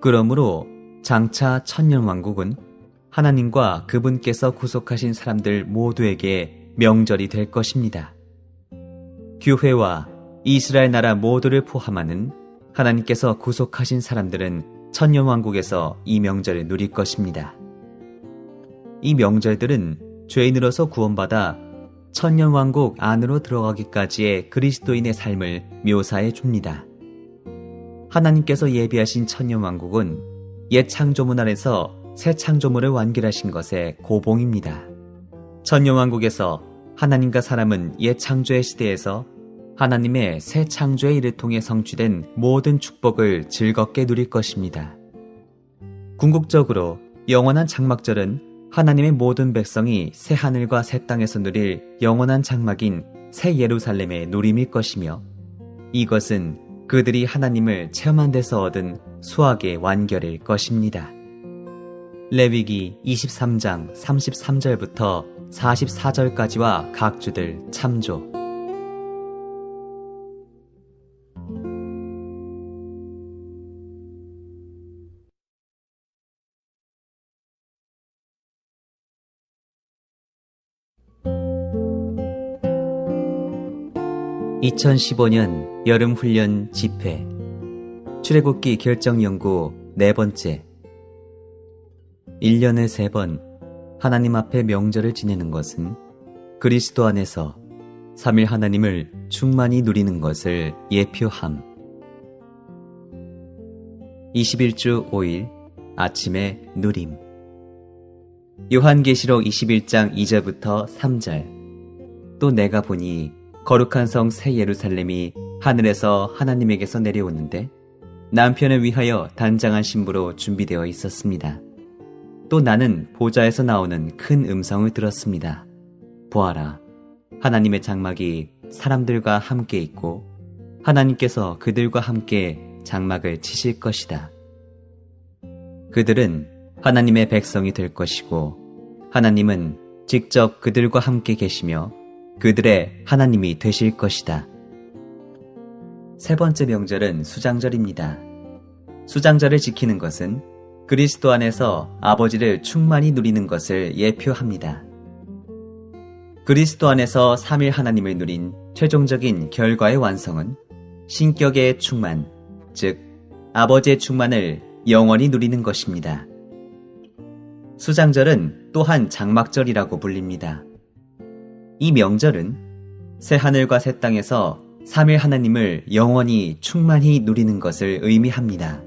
그러므로 장차 천년왕국은 하나님과 그분께서 구속하신 사람들 모두에게 명절이 될 것입니다. 교회와 이스라엘 나라 모두를 포함하는 하나님께서 구속하신 사람들은 천년왕국에서 이 명절을 누릴 것입니다. 이 명절들은 죄인으로서 구원받아 천년왕국 안으로 들어가기까지의 그리스도인의 삶을 묘사해 줍니다. 하나님께서 예비하신 천년왕국은 옛 창조물 안에서 새 창조물을 완결하신 것의 고봉입니다. 천년왕국에서 하나님과 사람은 옛 창조의 시대에서 하나님의 새 창조의 일을 통해 성취된 모든 축복을 즐겁게 누릴 것입니다. 궁극적으로 영원한 장막절은 하나님의 모든 백성이 새 하늘과 새 땅에서 누릴 영원한 장막인 새 예루살렘의 누림일 것이며 이것은 그들이 하나님을 체험한 데서 얻은 수학의 완결일 것입니다. 레위기 23장 33절부터 44절까지와 각주들 참조. (2015년) 여름훈련 집회 출애굽기 결정연구 4번째. 1년에 3번 하나님 앞에 명절을 지내는 것은 그리스도 안에서 삼위 하나님을 충만히 누리는 것을 예표함. 21주 5일 아침의 누림. 요한계시록 21장 2절부터 3절. 또 내가 보니 거룩한 성 새 예루살렘이 하늘에서 하나님에게서 내려오는데 남편을 위하여 단장한 신부로 준비되어 있었습니다. 또 나는 보좌에서 나오는 큰 음성을 들었습니다. 보아라, 하나님의 장막이 사람들과 함께 있고 하나님께서 그들과 함께 장막을 치실 것이다. 그들은 하나님의 백성이 될 것이고 하나님은 직접 그들과 함께 계시며 그들의 하나님이 되실 것이다. 세 번째 명절은 수장절입니다. 수장절을 지키는 것은 그리스도 안에서 아버지를 충만히 누리는 것을 예표합니다. 그리스도 안에서 삼위 하나님을 누린 최종적인 결과의 완성은 신격의 충만, 즉 아버지의 충만을 영원히 누리는 것입니다. 수장절은 또한 장막절이라고 불립니다. 이 명절은 새 하늘과 새 땅에서 삼위 하나님을 영원히 충만히 누리는 것을 의미합니다.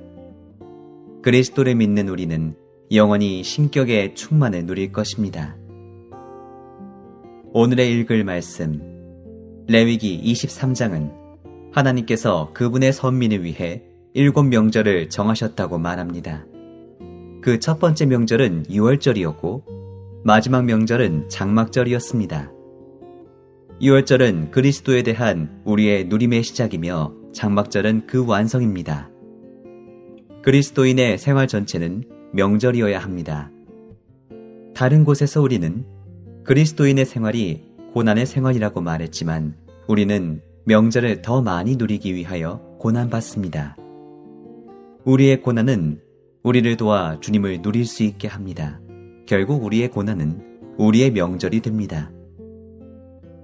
그리스도를 믿는 우리는 영원히 신격의 충만을 누릴 것입니다. 오늘의 읽을 말씀, 레위기 23장은 하나님께서 그분의 선민을 위해 7명절을 정하셨다고 말합니다. 그 첫 번째 명절은 유월절이었고 마지막 명절은 장막절이었습니다. 유월절은 그리스도에 대한 우리의 누림의 시작이며 장막절은 그 완성입니다. 그리스도인의 생활 전체는 명절이어야 합니다. 다른 곳에서 우리는 그리스도인의 생활이 고난의 생활이라고 말했지만 우리는 명절을 더 많이 누리기 위하여 고난받습니다. 우리의 고난은 우리를 도와 주님을 누릴 수 있게 합니다. 결국 우리의 고난은 우리의 명절이 됩니다.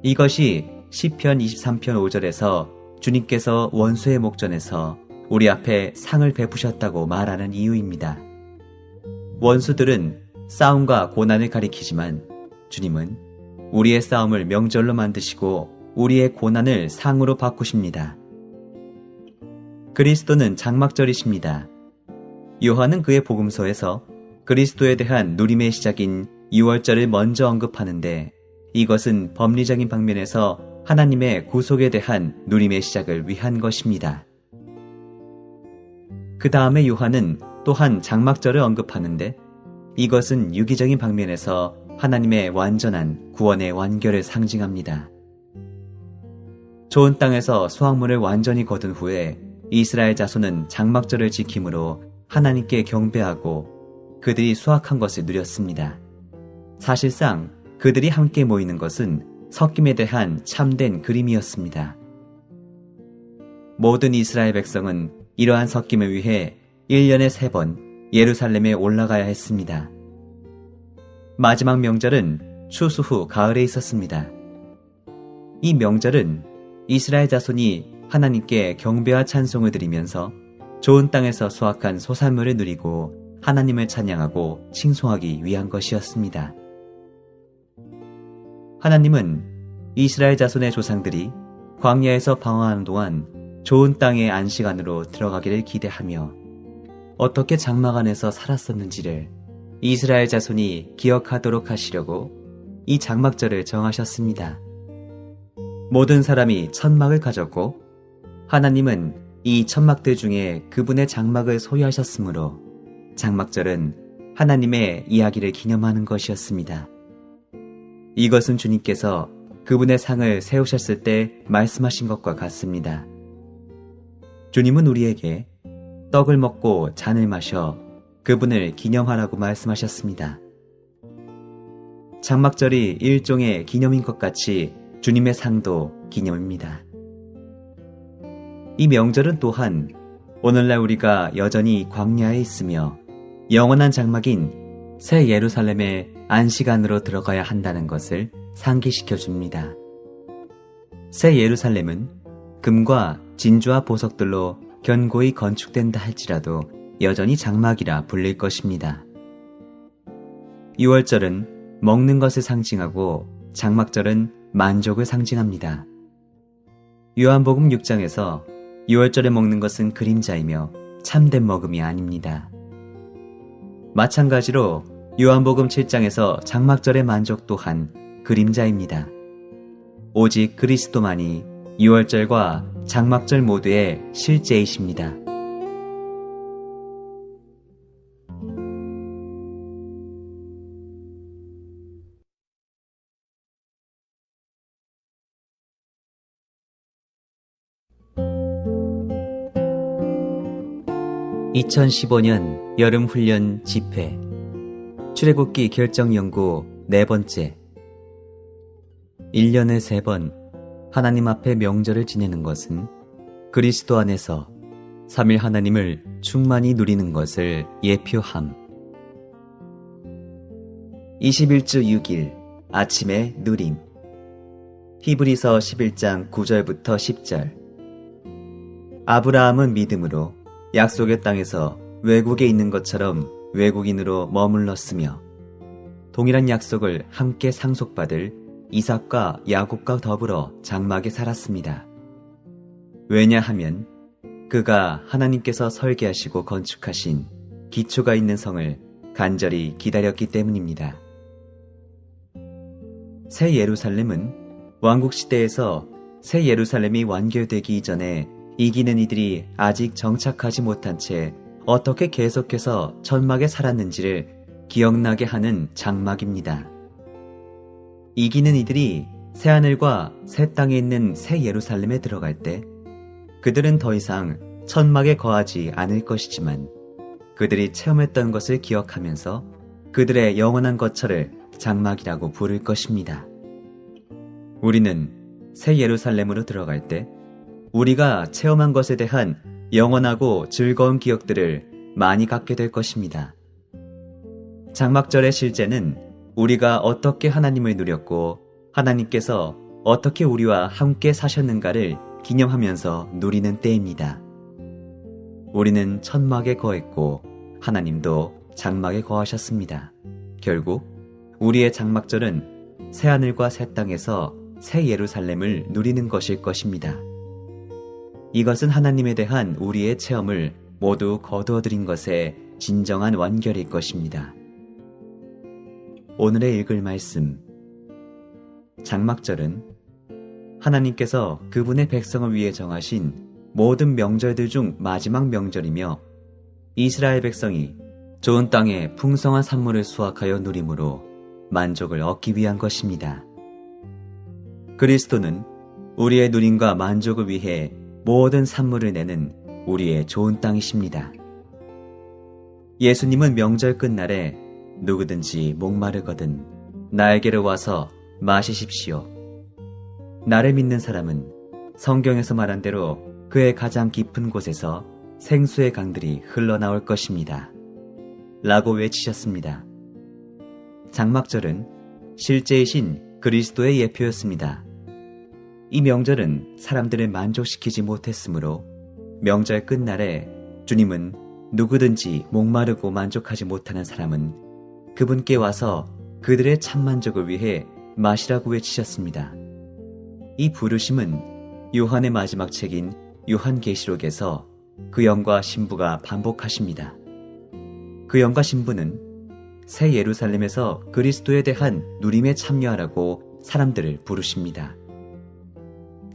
이것이 시편 23편 5절에서 주님께서 원수의 목전에서 우리 앞에 상을 베푸셨다고 말하는 이유입니다. 원수들은 싸움과 고난을 가리키지만 주님은 우리의 싸움을 명절로 만드시고 우리의 고난을 상으로 바꾸십니다. 그리스도는 장막절이십니다. 요한은 그의 복음서에서 그리스도에 대한 누림의 시작인 유월절을 먼저 언급하는데 이것은 법리적인 방면에서 하나님의 구속에 대한 누림의 시작을 위한 것입니다. 그 다음에 요한은 또한 장막절을 언급하는데 이것은 유기적인 방면에서 하나님의 완전한 구원의 완결을 상징합니다. 좋은 땅에서 수확물을 완전히 거둔 후에 이스라엘 자손은 장막절을 지킴으로 하나님께 경배하고 그들이 수확한 것을 누렸습니다. 사실상 그들이 함께 모이는 것은 섞임에 대한 참된 그림이었습니다. 모든 이스라엘 백성은 이러한 섞임을 위해 1년에 3번 예루살렘에 올라가야 했습니다. 마지막 명절은 추수 후 가을에 있었습니다. 이 명절은 이스라엘 자손이 하나님께 경배와 찬송을 드리면서 좋은 땅에서 수확한 소산물을 누리고 하나님을 찬양하고 칭송하기 위한 것이었습니다. 하나님은 이스라엘 자손의 조상들이 광야에서 방황하는 동안 좋은 땅의 안식안으로 들어가기를 기대하며 어떻게 장막 안에서 살았었는지를 이스라엘 자손이 기억하도록 하시려고 이 장막절을 정하셨습니다. 모든 사람이 천막을 가졌고 하나님은 이 천막들 중에 그분의 장막을 소유하셨으므로 장막절은 하나님의 이야기를 기념하는 것이었습니다. 이것은 주님께서 그분의 상을 세우셨을 때 말씀하신 것과 같습니다. 주님은 우리에게 떡을 먹고 잔을 마셔 그분을 기념하라고 말씀하셨습니다. 장막절이 일종의 기념인 것 같이 주님의 상도 기념입니다. 이 명절은 또한 오늘날 우리가 여전히 광야에 있으며 영원한 장막인 새 예루살렘의 안식안으로 들어가야 한다는 것을 상기시켜 줍니다. 새 예루살렘은 금과 진주와 보석들로 견고히 건축된다 할지라도 여전히 장막이라 불릴 것입니다. 유월절은 먹는 것을 상징하고 장막절은 만족을 상징합니다. 요한복음 6장에서 유월절에 먹는 것은 그림자이며 참된 먹음이 아닙니다. 마찬가지로 요한복음 7장에서 장막절의 만족 또한 그림자입니다. 오직 그리스도만이 유월절과 장막절 모두의 실제이십니다. 2015년 여름훈련 집회 출애굽기 결정연구 4번째 1년에 3번 하나님 앞에 명절을 지내는 것은 그리스도 안에서 3일 하나님을 충만히 누리는 것을 예표함. 21주 6일 아침의 누림. 히브리서 11장 9절부터 10절. 아브라함은 믿음으로 약속의 땅에서 외국에 있는 것처럼 외국인으로 머물렀으며 동일한 약속을 함께 상속받을 이삭과 야곱과 더불어 장막에 살았습니다. 왜냐하면 그가 하나님께서 설계하시고 건축하신 기초가 있는 성을 간절히 기다렸기 때문입니다. 새 예루살렘은 왕국시대에서 새 예루살렘이 완결되기 이전에 이기는 이들이 아직 정착하지 못한 채 어떻게 계속해서 천막에 살았는지를 기억나게 하는 장막입니다. 이기는 이들이 새하늘과 새 땅에 있는 새 예루살렘에 들어갈 때 그들은 더 이상 천막에 거하지 않을 것이지만 그들이 체험했던 것을 기억하면서 그들의 영원한 거처를 장막이라고 부를 것입니다. 우리는 새 예루살렘으로 들어갈 때 우리가 체험한 것에 대한 영원하고 즐거운 기억들을 많이 갖게 될 것입니다. 장막절의 실제는 우리가 어떻게 하나님을 누렸고 하나님께서 어떻게 우리와 함께 사셨는가를 기념하면서 누리는 때입니다. 우리는 천막에 거했고 하나님도 장막에 거하셨습니다. 결국 우리의 장막절은 새하늘과 새 땅에서 새 예루살렘을 누리는 것일 것입니다. 이것은 하나님에 대한 우리의 체험을 모두 거두어들인 것의 진정한 완결일 것입니다. 오늘의 읽을 말씀. 장막절은 하나님께서 그분의 백성을 위해 정하신 모든 명절들 중 마지막 명절이며 이스라엘 백성이 좋은 땅에 풍성한 산물을 수확하여 누림으로 만족을 얻기 위한 것입니다. 그리스도는 우리의 누림과 만족을 위해 모든 산물을 내는 우리의 좋은 땅이십니다. 예수님은 명절 끝날에 누구든지 목마르거든 나에게로 와서 마시십시오. 나를 믿는 사람은 성경에서 말한 대로 그의 가장 깊은 곳에서 생수의 강들이 흘러나올 것입니다. 라고 외치셨습니다. 장막절은 실제이신 그리스도의 예표였습니다. 이 명절은 사람들을 만족시키지 못했으므로 명절 끝날에 주님은 누구든지 목마르고 만족하지 못하는 사람은 그분께 와서 그들의 참만족을 위해 마시라고 외치셨습니다. 이 부르심은 요한의 마지막 책인 요한계시록에서 그 영과 신부가 반복하십니다. 그 영과 신부는 새 예루살렘에서 그리스도에 대한 누림에 참여하라고 사람들을 부르십니다.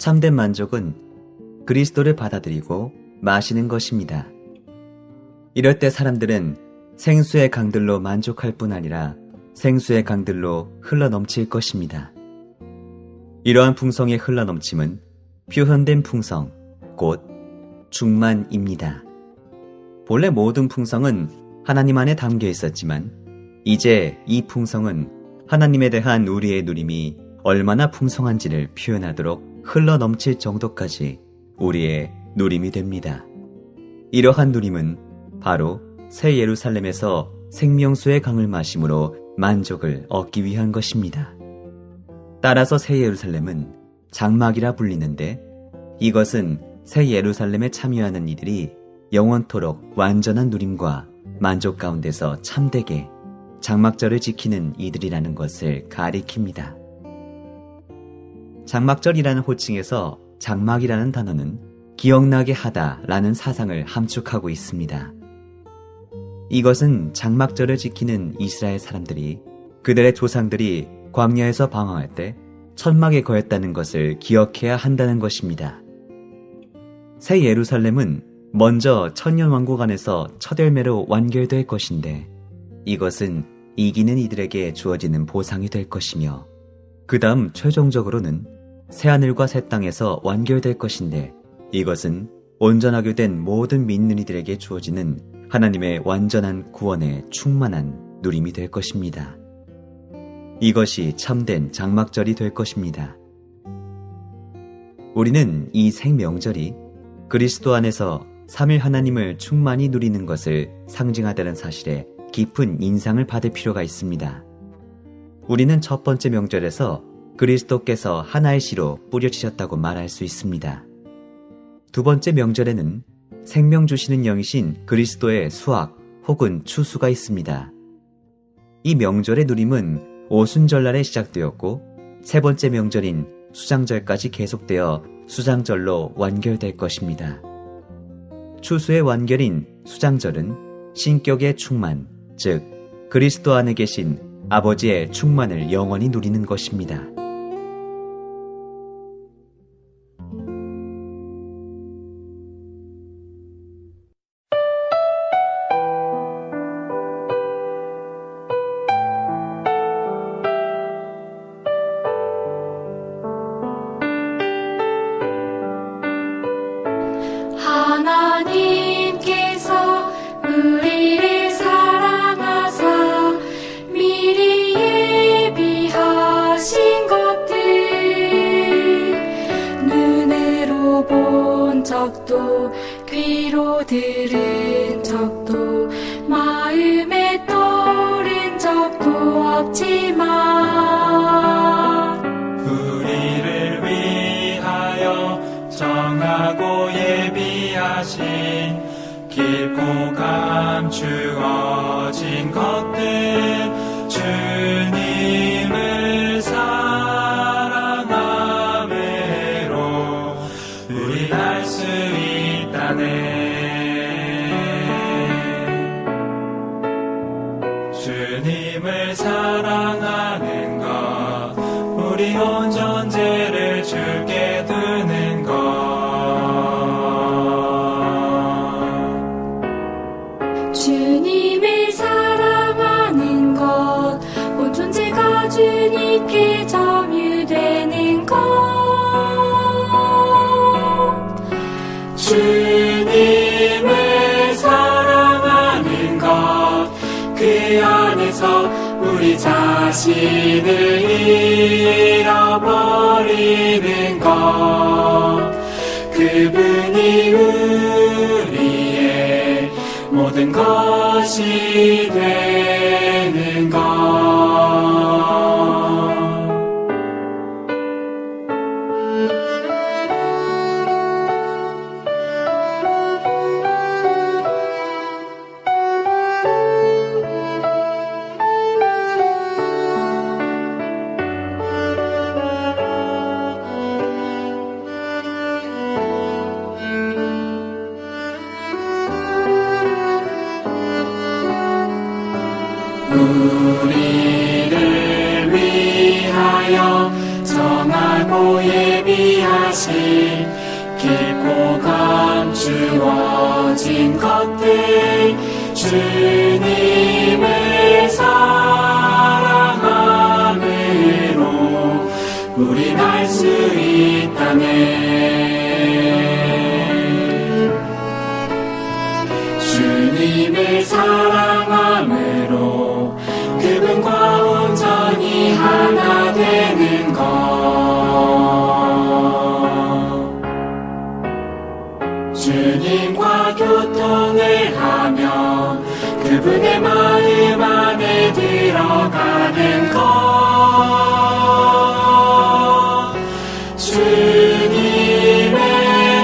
참된 만족은 그리스도를 받아들이고 마시는 것입니다. 이럴 때 사람들은 생수의 강들로 만족할 뿐 아니라 생수의 강들로 흘러넘칠 것입니다. 이러한 풍성의 흘러넘침은 표현된 풍성, 곧 충만입니다. 본래 모든 풍성은 하나님 안에 담겨 있었지만 이제 이 풍성은 하나님에 대한 우리의 누림이 얼마나 풍성한지를 표현하도록 흘러넘칠 정도까지 우리의 누림이 됩니다. 이러한 누림은 바로 새 예루살렘에서 생명수의 강을 마심으로 만족을 얻기 위한 것입니다. 따라서 새 예루살렘은 장막이라 불리는데 이것은 새 예루살렘에 참여하는 이들이 영원토록 완전한 누림과 만족 가운데서 참되게 장막절을 지키는 이들이라는 것을 가리킵니다. 장막절이라는 호칭에서 장막이라는 단어는 기억나게 하다라는 사상을 함축하고 있습니다. 이것은 장막절을 지키는 이스라엘 사람들이 그들의 조상들이 광야에서 방황할 때 천막에 거했다는 것을 기억해야 한다는 것입니다. 새 예루살렘은 먼저 천년왕국 안에서 첫 열매로 완결될 것인데 이것은 이기는 이들에게 주어지는 보상이 될 것이며 그 다음 최종적으로는 새하늘과 새 땅에서 완결될 것인데 이것은 온전하게 된 모든 믿는 이들에게 주어지는 하나님의 완전한 구원의 충만한 누림이 될 것입니다. 이것이 참된 장막절이 될 것입니다. 우리는 이 생명절이 그리스도 안에서 삼위 하나님을 충만히 누리는 것을 상징하다는 사실에 깊은 인상을 받을 필요가 있습니다. 우리는 첫 번째 명절에서 그리스도께서 하나의 씨로 뿌려지셨다고 말할 수 있습니다. 두 번째 명절에는 생명 주시는 영이신 그리스도의 수확 혹은 추수가 있습니다. 이 명절의 누림은 오순절날에 시작되었고 세 번째 명절인 수장절까지 계속되어 수장절로 완결될 것입니다. 추수의 완결인 수장절은 신격의 충만, 즉 그리스도 안에 계신 아버지의 충만을 영원히 누리는 것입니다. 하나님께서 우리를 사랑하사 미리 예비하신 것들 눈으로 본 적도 귀로 들은 적도 마음에 떠오른 적도 없지만 우리를 위하여 정하고 예비하신 깊고 감추어진 것들 주님을 사랑함으로 우리 알 수 있다네. 주님을 사랑하는 것 우리 온 존재를 주께 두는 것 주님을 사랑하는 것 온 존재가 주님께 점유되는 것 주님을 사랑하는 것 그 안에서 우리 자신을 잃어버리는 것 그분이 우리의 모든 것이 되는 것 우리를 위하여 정하고 예비하신 깊고 감추어진 것들 주님을 사랑함으로 우린 알 수 있다네. 주님을 사랑함으로 그분과 온전히 하나 되는 것 주님과 교통을 하며 그분의 마음 안에 들어가는 것 주님의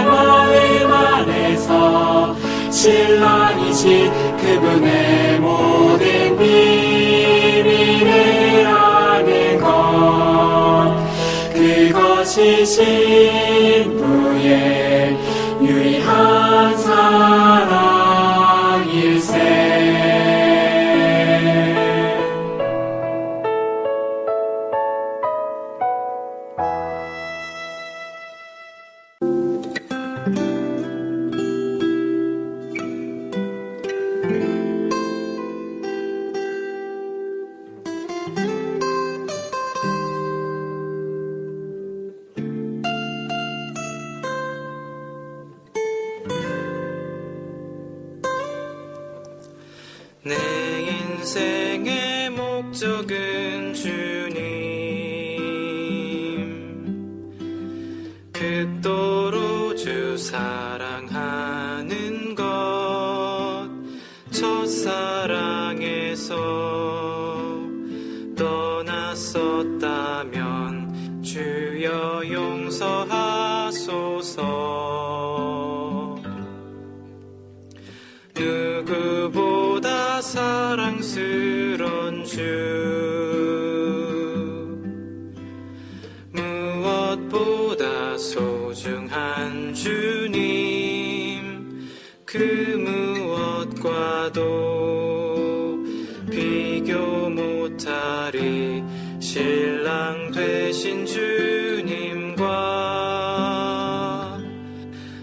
마음 안에서 신랑이신 그분의 모든 비밀을 아는 것 그것이 신부의 유일한 사랑일세. 인생의 목적은 주님, 극도로 주 사랑하는 것, 첫사랑에서 떠났었다면 주여 용서하소서. 누구보다 사랑스런 주, 무엇보다 소중한 주님, 그 무엇과도 비교 못하리. 신랑 되신 주님과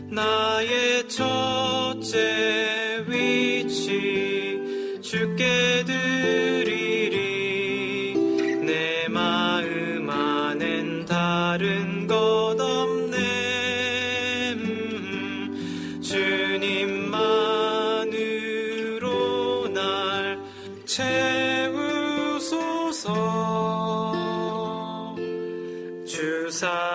나의 첫째 위치 주께 드리리. 내 마음 안엔 다른 것 없네. 주님만으로 날 채우소서. 주 사랑하리.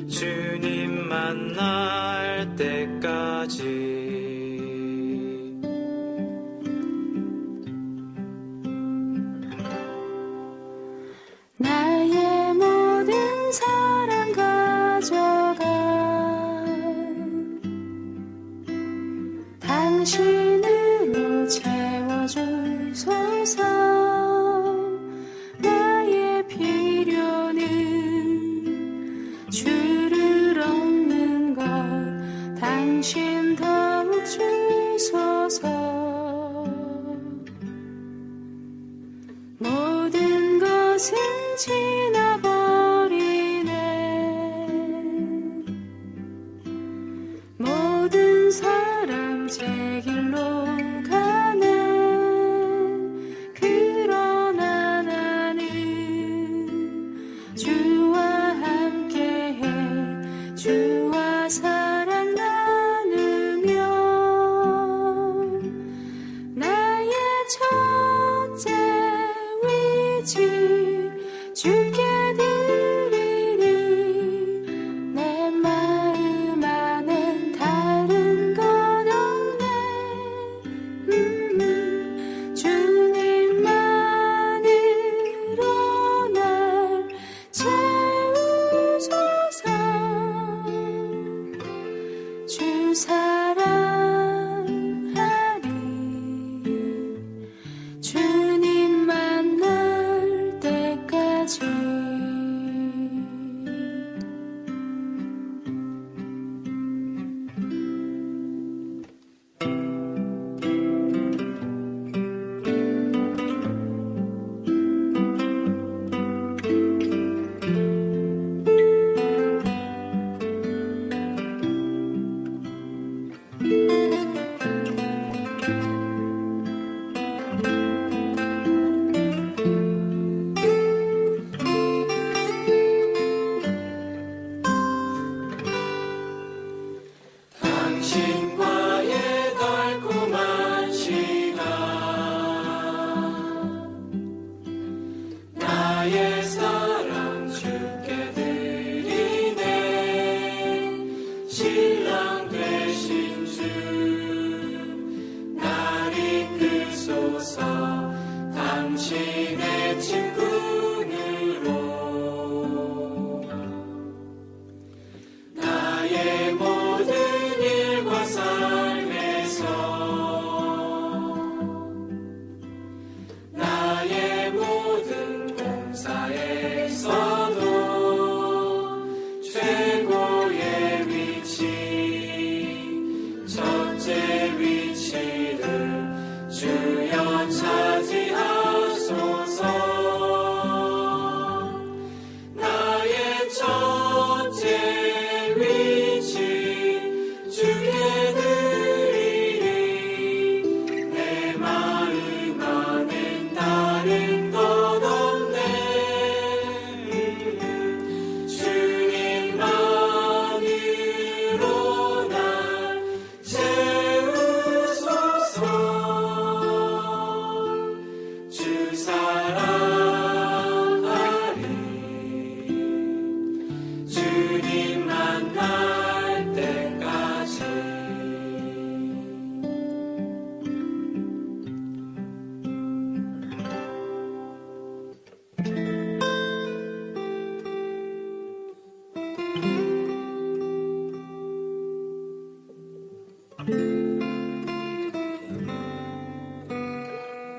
주님 만날 때까지. 나의 모든 사랑 가져가 당신으로 채워주소서. 나의 필요는 주를 얻는 것, 당신 더욱 주소서. 모든 것은 지나버리네. 모든 사람 제 길로 가네. 그러나 나는 주와 함께해 주와 사랑 나누며 나의 첫째 위치 주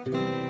주